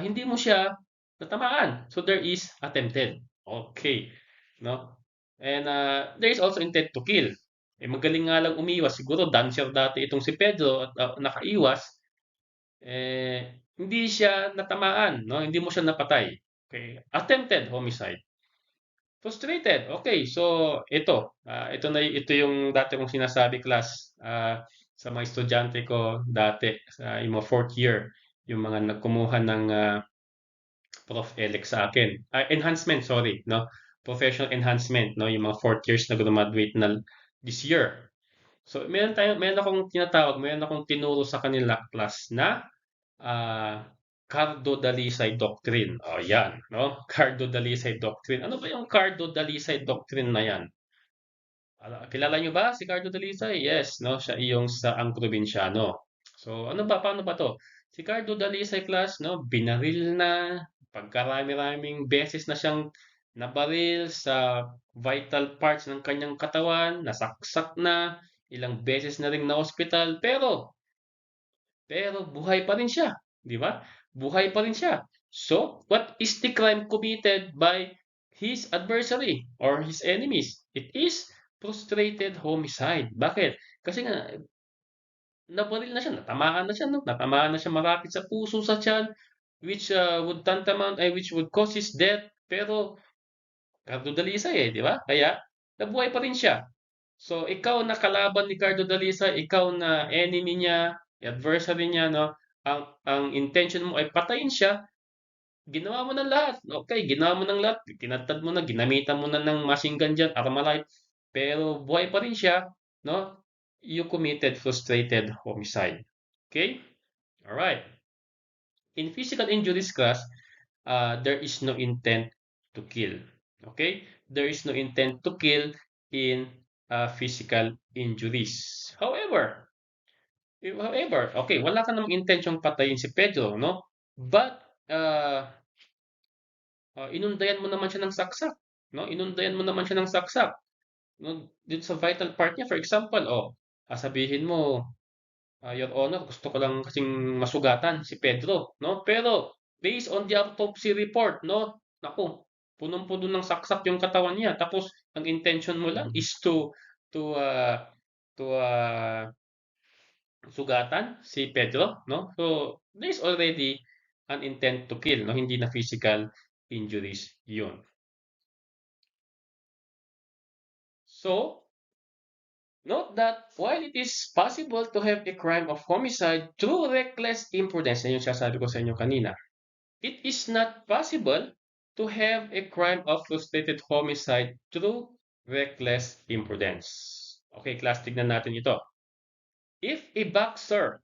Hindi mo siya natamaan. So there is attempted. Okay. No? And there is also intent to kill. Eh, magaling nga lang umiwas. Siguro dancer dati itong si Pedro at nakaiwas. Hindi siya natamaan, no? Hindi mo siya napatay. Okay. Attempted homicide. Frustrated. Okay, so ito yung dati kong sinasabi class sa mga estudyante ko dati sa yung mga fourth year, yung mga nagkumuha ng Prof. Elec sa akin. Enhancement, sorry, no? Professional enhancement, no? Yung mga fourth years na graduate na this year. So, meron akong tinuro sa kanila class na ah, Cardo-Dalisay Doctrine. O yan, no? Cardo-Dalisay Doctrine. Ano ba yung Cardo-Dalisay Doctrine na yan? Kilala nyo ba si Cardo-Dalisay? Yes, no? Siya iyong sa ang probinsyano. So, paano ba to? Si Cardo-Dalisay class, no? Binaril na, pagkarami-raming beses na siyang nabaril sa vital parts ng kanyang katawan, nasaksak na, ilang beses na ring na hospital, pero buhay pa rin siya, di ba? Buhay pa rin siya. So, what is the crime committed by his adversary or his enemies? It is frustrated homicide. Bakit? Kasi nga, nabaril na siya, natamaan na siya, no? Natamaan na siya marapit sa puso, sa tiyan, which would cause his death. Pero, Cardo Dalisay di ba? Kaya, nabuhay pa rin siya. So, ikaw na kalaban ni Cardo Dalisay, ikaw na enemy niya, adversary niya, no? Ang intention mo ay patayin siya, ginawa mo ng lahat. Okay, ginawa mo ng lahat. Tinatad mo na, ginamitan mo na ng machine gun dyan, Armalite. Pero buhay pa rin siya, no? You committed frustrated homicide. Okay? Alright. In physical injuries class, there is no intent to kill. Okay? There is no intent to kill in physical injuries. Okay, wala ka namang intensyong patayin si Pedro, no? But, inundayan mo naman siya ng saksak, no? Inundayan mo naman siya ng saksak, no? Dito sa vital part niya, for example, sabihin mo, Your Honor, gusto ko lang kasing masugatan si Pedro, no? Pero based on the autopsy report, no? Naku, punong-puno ng saksak yung katawan niya. Tapos ang intention mo lang is to uh, to sugatan si Pedro, no? So there's already an intent to kill, no? Hindi na physical injuries yun. So, note that while it is possible to have a crime of homicide through reckless imprudence, yan yung sasabi ko sa inyo kanina, it is not possible to have a crime of frustrated homicide through reckless imprudence. Okay, class, tignan natin ito. If a boxer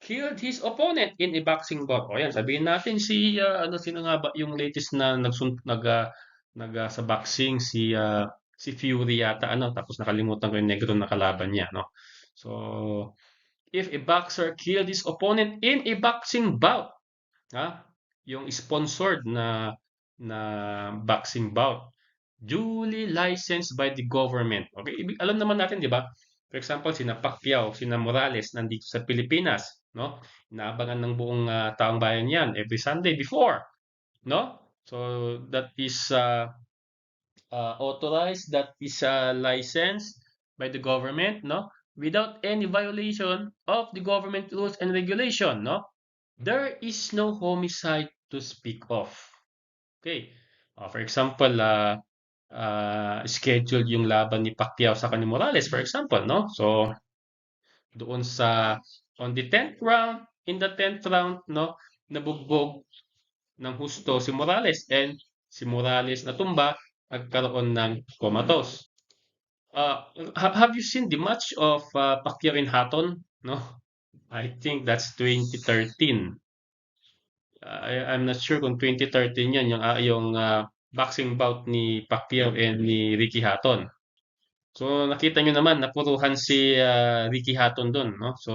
killed his opponent in a boxing bout. O yan, sabihin natin sino nga ba yung latest na sa boxing, si Fury yata, tapos nakalimutan ko yung negro na kalaban niya, no? So, if a boxer killed his opponent in a boxing bout, ha? Yung sponsored na boxing bout, duly licensed by the government. Okay, alam naman natin, di ba? For example, sina Pacquiao, sina Morales nandito sa Pilipinas, no? Inaabangan ng buong taong bayan 'yan every Sunday before, no? So that is authorized, that is licensed by the government, no? Without any violation of the government rules and regulation, no? There is no homicide to speak of. Okay. For example, scheduled yung laban ni Pacquiao sa ni Morales, for example, no? So, doon on the 10th round, in the 10th round, no, nabugbog ng husto si Morales, and si Morales natumba, nagkaroon ng comatose. Have you seen the match of Pacquiao and Hatton? No? I think that's 2013. I'm not sure kung 2013 yan, yung boxing bout ni Pacquiao and ni Ricky Hatton. So nakita nyo naman, napuruhan si Ricky Hatton doon, no? So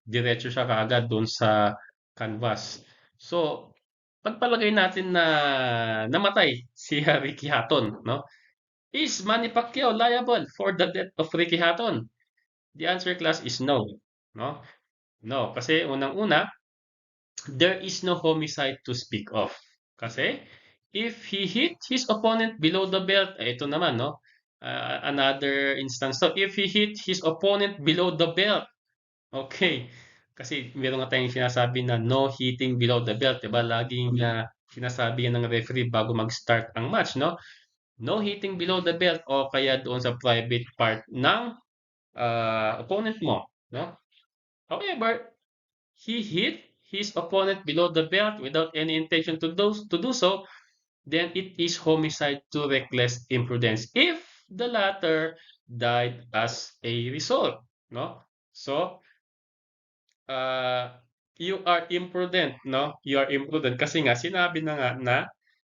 diretso siya kaagad doon sa canvas. So pagpalagay natin na namatay si Ricky Hatton, no? Is Manny Pacquiao liable for the death of Ricky Hatton? The answer, class, is no, no? No, kasi unang-una, there is no homicide to speak of. Kasi if he hit his opponent below the belt, ito naman, no? Another instance. So if he hit his opponent below the belt, okay. Kasi meron nga tayong sinasabi na no hitting below the belt, diba? Laging sinasabi yan ng referee bago mag-start ang match, no? No hitting below the belt o kaya doon sa private part ng opponent mo, no? However, he hit his opponent below the belt without any intention to do so, then it is homicide to reckless imprudence if the latter died as a result, no? So, you are imprudent, no? You are imprudent kasi nga sinabi na nga na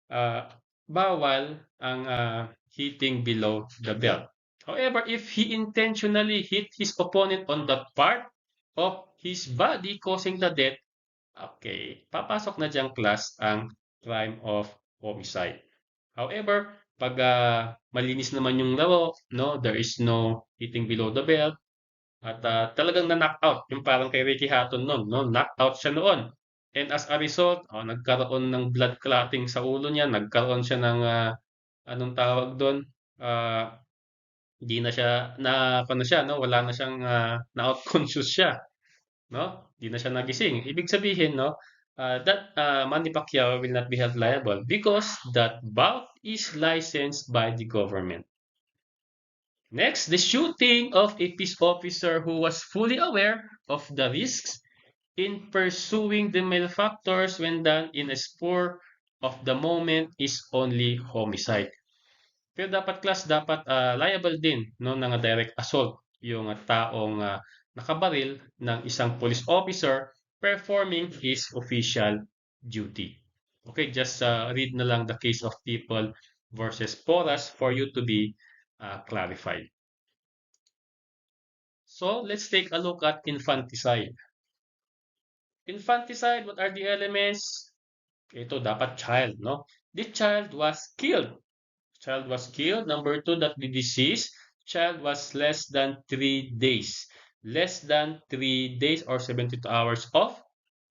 uh, bawal ang hitting below the belt. However, if he intentionally hit his opponent on that part of his body causing the death, okay, papasok na diyang class ang crime of homicide. However, pag malinis naman yung laro, no, there is no hitting below the belt, at talagang na-knockout, yung parang kay Ricky Hatton noon, no, knockout siya noon. And as a result, nagkaroon ng blood clotting sa ulo niya, nagkaroon siya ng anong tawag doon? Hindi na siya ano siya, no, wala na siyang na-out conscious siya, no? Hindi na siya nagising. Ibig sabihin, no, that Manny Pacquiao will not be held liable because that bout is licensed by the government. Next, the shooting of a peace officer who was fully aware of the risks in pursuing the malefactors when done in a spur of the moment is only homicide. Pero dapat, class, dapat liable din, no, ng direct assault yung taong nakabaril ng isang police officer performing his official duty. Okay, just read na lang the case of People versus Porras for you to be clarified. So let's take a look at infanticide. Infanticide, what are the elements? Ito dapat child, no? The child was killed. Child was killed. Number 2, that the deceased child was less than 3 days. Less than 3 days or 72 hours of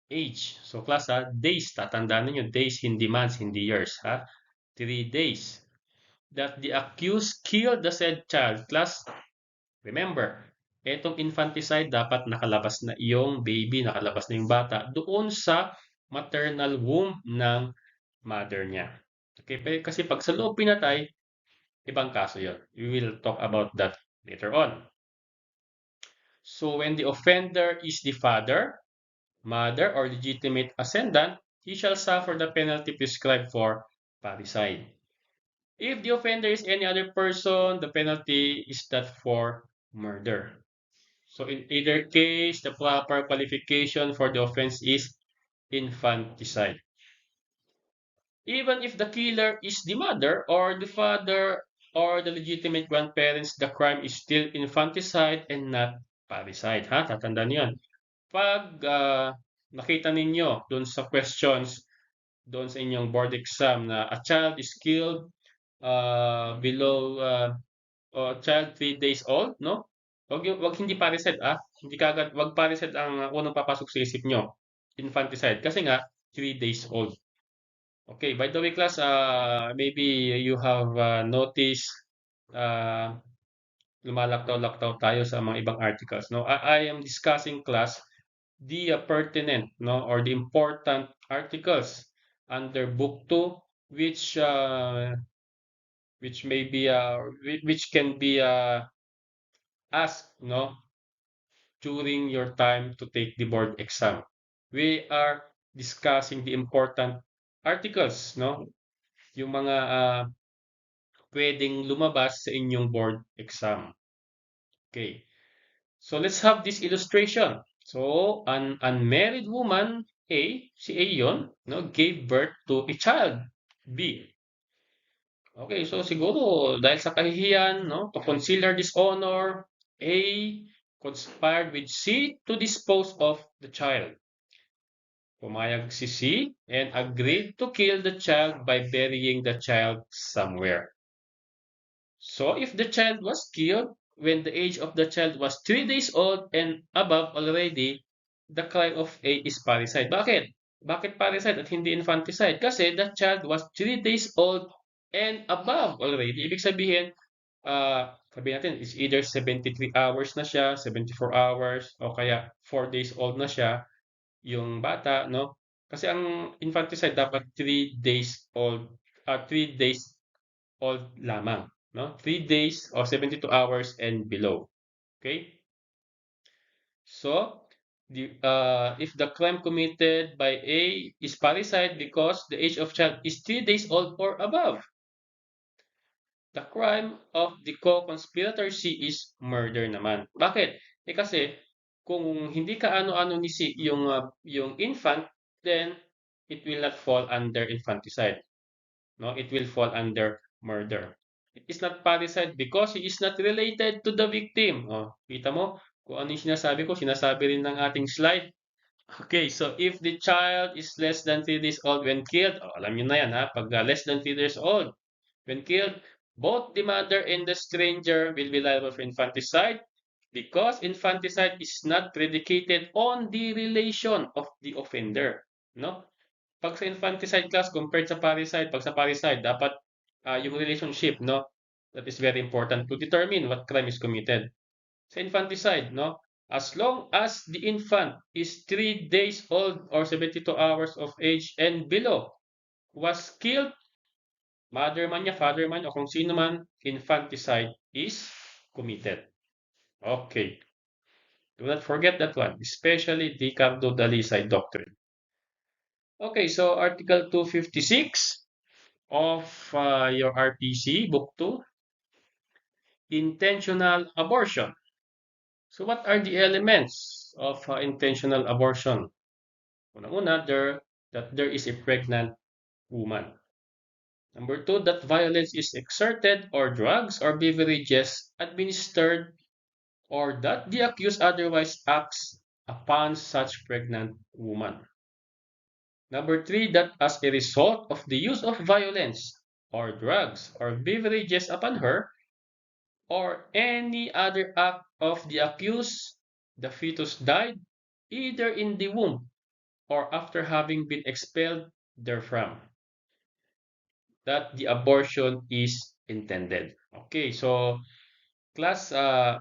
age. So class, days, tatandaan ninyo, days, hindi months, hindi years, 3 days. That the accused killed the said child. Class, remember, etong infanticide, dapat nakalabas na yung baby, nakalabas na yung bata doon sa maternal womb ng mother niya. Okay, kasi pag sa loob pinatay, ibang kaso yun. We will talk about that later on. So when the offender is the father, mother, or legitimate ascendant, he shall suffer the penalty prescribed for parricide. If the offender is any other person, the penalty is that for murder. So in either case, the proper qualification for the offense is infanticide. Even if the killer is the mother or the father or the legitimate grandparents, the crime is still infanticide and not parricide. Ha? Tatandaan niyo yan. Pag nakita ninyo doon sa questions, doon sa inyong board exam na a child is killed below child 3 days old, no? Wag hindi parricide, hindi kagad, wag parricide ang unang papasok sa isip nyo. Infanticide. Kasi nga, 3 days old. Okay, by the way, class, maybe you have noticed uh, lumalaktaw-laktaw tayo sa mga ibang articles. No, I am discussing class the pertinent, no, or the important articles under book 2, which may be which can be asked, no, during your time to take the board exam. We are discussing the important articles, no, yung mga pwedeng lumabas sa inyong board exam. Okay. So let's have this illustration. So an unmarried woman, si A yun, no, gave birth to a child, B. Okay, so siguro dahil sa kahihiyan, no, to conceal her dishonor, A conspired with C to dispose of the child. Pumayag si C and agreed to kill the child by burying the child somewhere. So if the child was killed when the age of the child was 3 days old and above already, the crime of A is parricide. Bakit? Bakit parricide at hindi infanticide? Kasi the child was 3 days old and above already. Ibig sabihin, sabihin natin, is either 73 hours na siya, 74 hours, o kaya 4 days old na siya, yung bata, no? Kasi ang infanticide dapat 3 days old, 3 days old lamang, no? 3 days or 72 hours and below. Okay? So, if the crime committed by A is parricide because the age of child is 3 days old or above, the crime of the co-conspirator C is murder naman. Bakit? Kasi kung hindi ka ano-ano ni C yung infant, then it will not fall under infanticide. No, it will fall under murder. It is not parricide because he is not related to the victim. Oh, kita mo kung ano yung sinasabi ko, sinasabi rin ng ating slide. Okay, so if the child is less than 3 days old when killed, alam niyo na yan pag less than 3 years old when killed, both the mother and the stranger will be liable for infanticide because infanticide is not predicated on the relation of the offender. No? Pag sa infanticide class compared sa parricide, pag sa parricide, dapat yung relationship, no? That is very important to determine what crime is committed. Sa infanticide, no? As long as the infant is 3 days old or 72 hours of age and below, was killed, mother man niya, father man, o kung sino man, infanticide is committed. Okay. Do not forget that one, especially the Cardo-Dalisay doctrine. Okay, so Article 256 of your RPC, Book 2, intentional abortion. So what are the elements of intentional abortion? Una-una, that there is a pregnant woman. Number two, that violence is exerted or drugs or beverages administered or that the accused otherwise acts upon such pregnant woman. Number three, that as a result of the use of violence or drugs or beverages upon her or any other act of the accused, the fetus died either in the womb or after having been expelled therefrom. That the abortion is intended. Okay, so class, by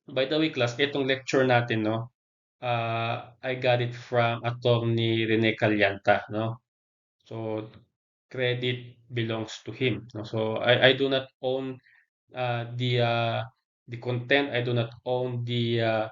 the way, class, itong lecture natin, no, I got it from Attorney Rene Calianta, no. So credit belongs to him. No? So I do not own the content. I do not own the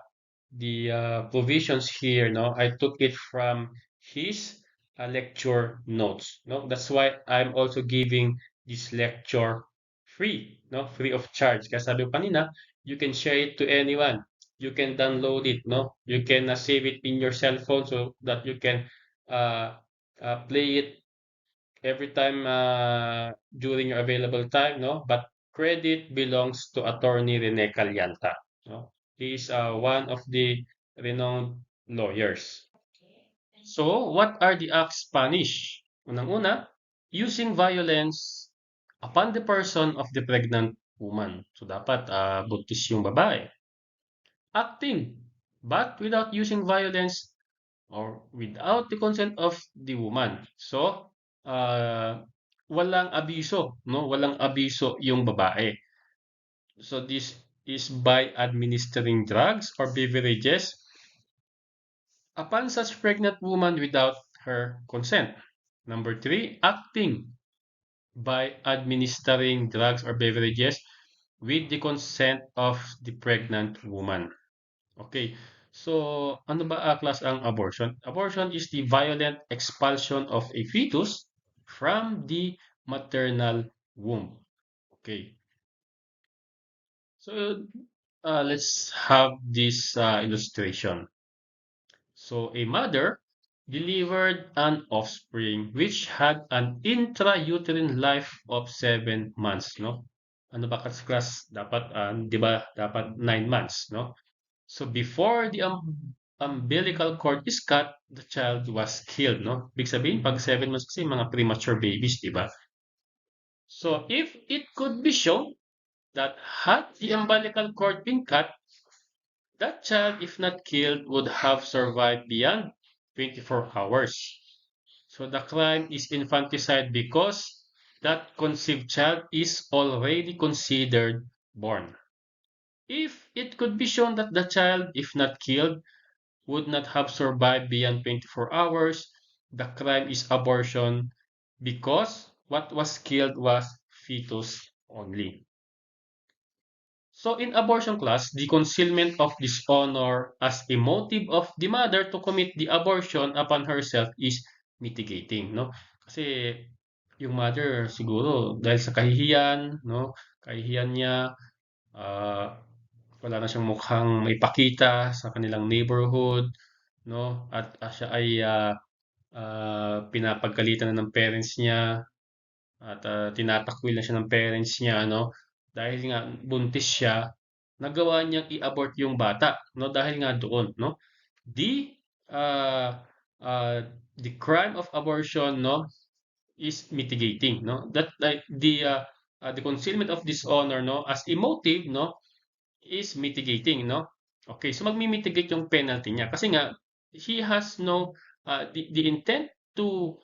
provisions here. No, I took it from his lecture notes. No, that's why I'm also giving this lecture free. No, free of charge. Kasi sabi ko kanina, you can share it to anyone. you can download it, no? You can save it in your cell phone so that you can uh, play it every time during your available time, no? But credit belongs to Attorney Rene Calianta, no? He is one of the renowned lawyers. So, what are the acts punished? Unang-una, using violence upon the person of the pregnant woman. So, dapat buntis yung babae. Acting, but without using violence or without the consent of the woman. So, walang abiso, no? Walang abiso yung babae. So, this is by administering drugs or beverages upon such pregnant woman without her consent. Number three, acting by administering drugs or beverages with the consent of the pregnant woman. Okay. So, ano ba class ang abortion? Abortion is the violent expulsion of a fetus from the maternal womb. Okay. So, let's have this illustration. So, a mother delivered an offspring which had an intrauterine life of 7 months, no? Ano ba class? Dapat, di ba, dapat 9 months, no? So before the umbilical cord is cut, the child was killed, no? Big sabihin, pag 7 months kasi mga premature babies, di ba? So if it could be shown that had the umbilical cord been cut, that child, if not killed, would have survived beyond 24 hours. So the crime is infanticide because that conceived child is already considered born. If it could be shown that the child, if not killed, would not have survived beyond 24 hours, the crime is abortion because what was killed was fetus only. So in abortion class, the concealment of dishonor as a motive of the mother to commit the abortion upon herself is mitigating, no? Kasi yung mother siguro dahil sa kahihiyan, no? Kahihiyan niya, ah, wala na siyang mukhang maipakita sa kanilang neighborhood, no? At siya ay pinapagalitan na ng parents niya at tinatakwil na siya ng parents niya, no? Dahil nga buntis siya, nagawa niyang i-abort yung bata, no? Dahil nga doon, no? The uh, uh, the crime of abortion, no, is mitigating, no? That like the concealment of dishonor, no, as a motive, no, is mitigating, no? Okay, so magmi-mitigate yung penalty niya kasi nga he has no the intent to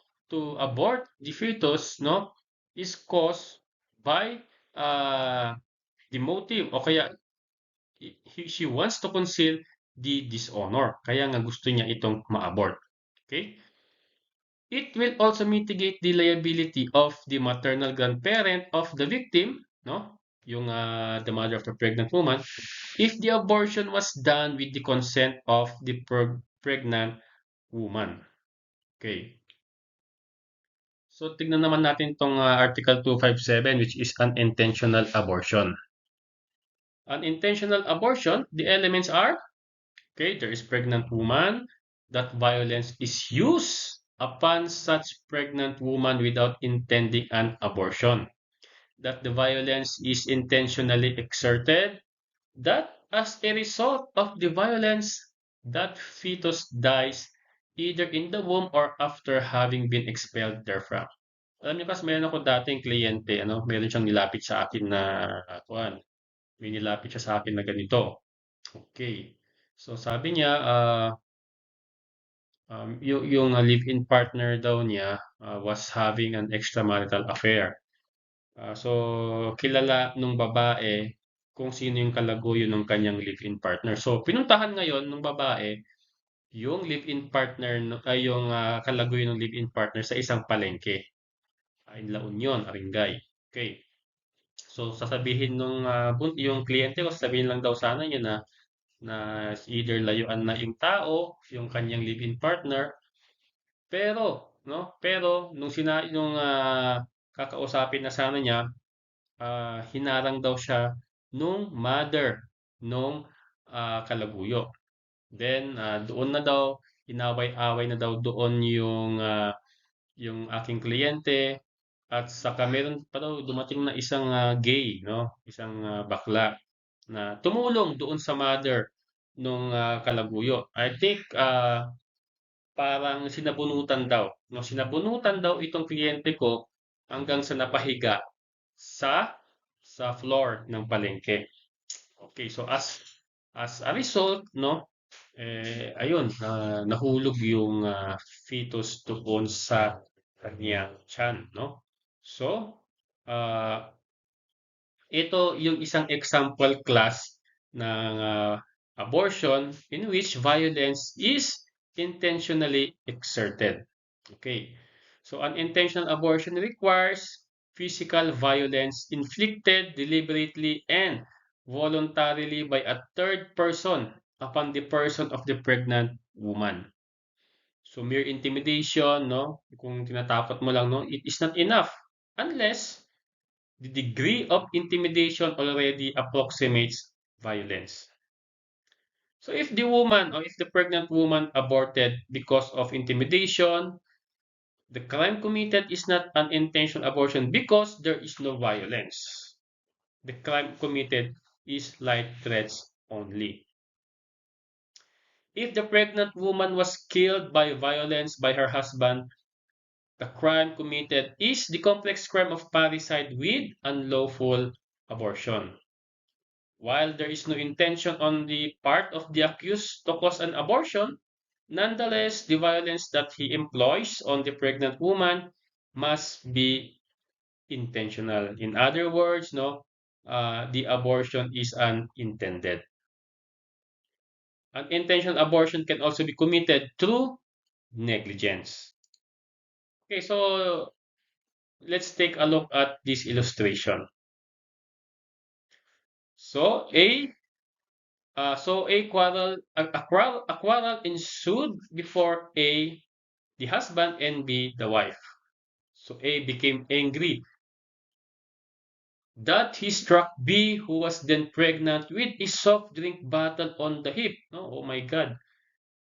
abort the fetus, no, is caused by uh, the motive o kaya she wants to conceal the dishonor. Kaya nga gusto niya itong ma-abort. Okay? It will also mitigate the liability of the maternal grandparent of the victim, no? Yung the mother of the pregnant woman, if the abortion was done with the consent of the pregnant woman. Okay. So tignan naman natin tong Article 257 which is unintentional abortion. Unintentional abortion, the elements are, okay, there is pregnant woman, that violence is used upon such pregnant woman without intending an abortion, that the violence is intentionally exerted, that as a result of the violence, that fetus dies either in the womb or after having been expelled therefrom. Alam niyo kasi meron ako dating kliyente, ano, meron siyang nilapit sa akin na kuan, may nilapit siya sa akin na ganito. Okay. So sabi niya, yung live-in partner daw niya was having an extramarital affair. So kilala nung babae kung sino yung kalaguyo ng kanyang live-in partner. So pinuntahan ngayon nung babae yung live-in partner ay yung kalaguyo ng live-in partner sa isang palengke. In La Union, Aringay. Okay. So sasabihin nung yung kliyente ko, sasabihin lang daw sana niya na either layuan na yung tao, yung kanyang live-in partner, pero nung kakausapin na sana niya, hinarang daw siya nung mother nung kalaguyo. Then, doon na daw, inaway-away na daw doon yung aking kliyente at saka meron pa daw dumating na isang gay, no? Isang bakla na tumulong doon sa mother nung kalaguyo. I think parang sinabunutan daw, no? Sinabunutan daw itong kliyente ko hanggang sa napahiga sa floor ng palengke. Okay, so as a result, no, ayun, nahulog yung fetus doon sa kanyang tiyan, no? So, ah, ito yung isang example class ng abortion in which violence is intentionally exerted. Okay. So, an intentional abortion requires physical violence inflicted deliberately and voluntarily by a third person upon the person of the pregnant woman. So, mere intimidation, no? Kung tinatapot mo lang, no? It is not enough unless the degree of intimidation already approximates violence. So if the woman or if the pregnant woman aborted because of intimidation, the crime committed is not an intentional abortion because there is no violence. The crime committed is light threats only. If the pregnant woman was killed by violence by her husband, the crime committed is the complex crime of parricide with unlawful abortion. While there is no intention on the part of the accused to cause an abortion, nonetheless, the violence that he employs on the pregnant woman must be intentional. In other words, no, the abortion is unintended. An intentional abortion can also be committed through negligence. Okay, so let's take a look at this illustration. So a quarrel ensued before the husband and B, the wife. So A became angry that he struck B, who was then pregnant, with a soft drink bottle on the hip. No, oh my God.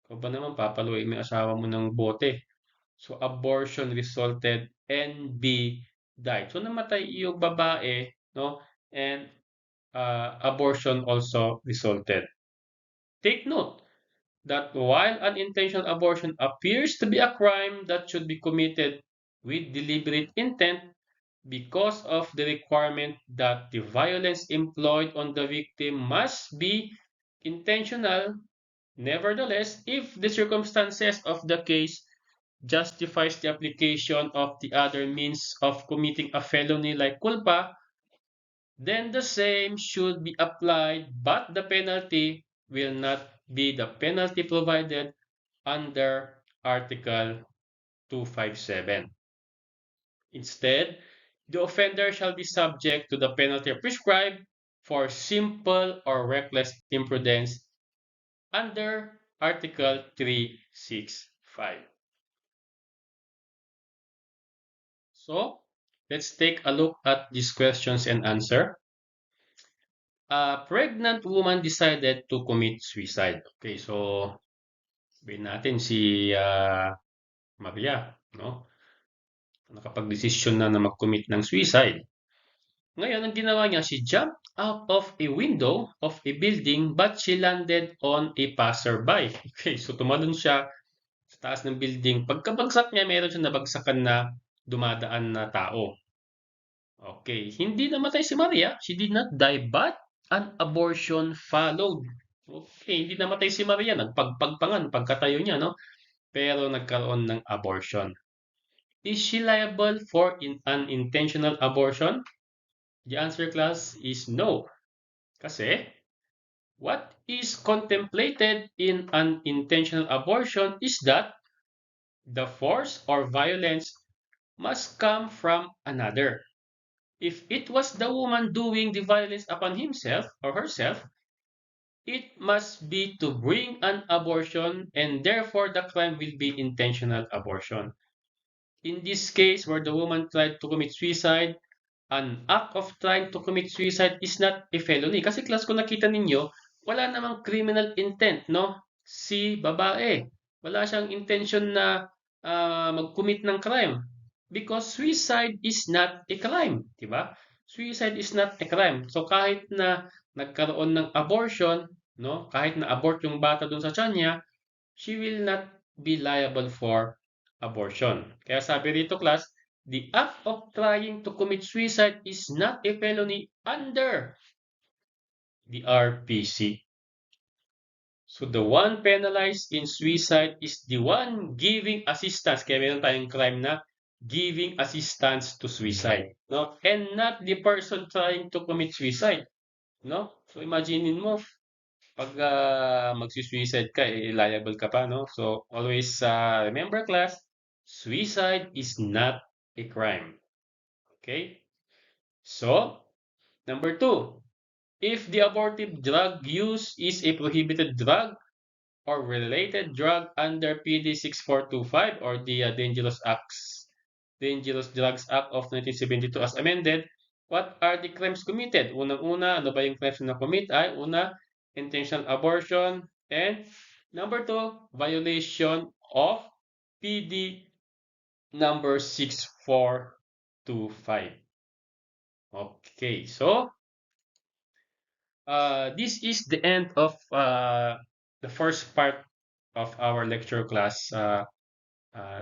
Ikaw ba naman papaluin mo yung asawa mo ng bote? So abortion resulted and B died. So namatay yung babae, no? And abortion also resulted. Take note that while an intentional abortion appears to be a crime that should be committed with deliberate intent because of the requirement that the violence employed on the victim must be intentional, nevertheless, if the circumstances of the case justifies the application of the other means of committing a felony like culpa, then the same should be applied, but the penalty will not be the penalty provided under Article 257. Instead, the offender shall be subject to the penalty prescribed for simple or reckless imprudence under Article 365. So, let's take a look at these questions and answer. A pregnant woman decided to commit suicide. Okay, so sabihin natin si Maria, no? Nakapag-desisyon na mag-commit ng suicide. Ngayon, ang ginawa niya, she jumped out of a window of a building but she landed on a passerby. Okay, so tumalon siya sa taas ng building. Pagkabagsak niya, meron siya nabagsakan na dumadaan na tao. Okay, hindi namatay si Maria. She did not die but an abortion followed. Okay, hindi namatay si Maria. Nagpagpagpangan pagkatayo niya, no? Pero nagkaroon ng abortion. Is she liable for unintentional abortion? The answer, class, is no. Kasi what is contemplated in an intentional abortion is that the force or violence must come from another. If it was the woman doing the violence upon himself or herself, it must be to bring an abortion and therefore the crime will be intentional abortion. In this case, where the woman tried to commit suicide, an act of trying to commit suicide is not a felony. Kasi class, kung nakita ninyo, wala namang criminal intent, no? Si babae, wala siyang intention na mag-commit ng crime because suicide is not a crime, di ba? Suicide is not a crime. So kahit na nagkaroon ng abortion, no? Kahit na abort yung bata dun sa tiyan niya, she will not be liable for abortion. Kaya sabi rito, class, the act of trying to commit suicide is not a felony under the RPC. So the one penalized in suicide is the one giving assistance. Kaya meron tayong crime na giving assistance to suicide, no? And not the person trying to commit suicide, no? So imaginein mo, pag magsi-suicide ka, liable ka pa, no? So always remember, class, suicide is not a crime. Okay? So, number two, if the abortive drug use is a prohibited drug or related drug under PD 6425 or the Dangerous Drugs Act of 1972 as amended, what are the crimes committed? Unang-una, ano ba yung crimes na commit? Ay, una, intentional abortion, and number two, violation of PD number 6425. Okay, so this is the end of the first part of our lecture class.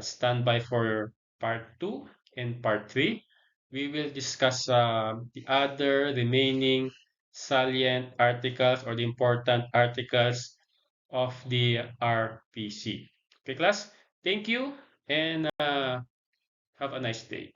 Stand by for part 2 and part 3. We will discuss the other remaining salient articles or the important articles of the RPC. Okay, class? Thank you and have a nice day.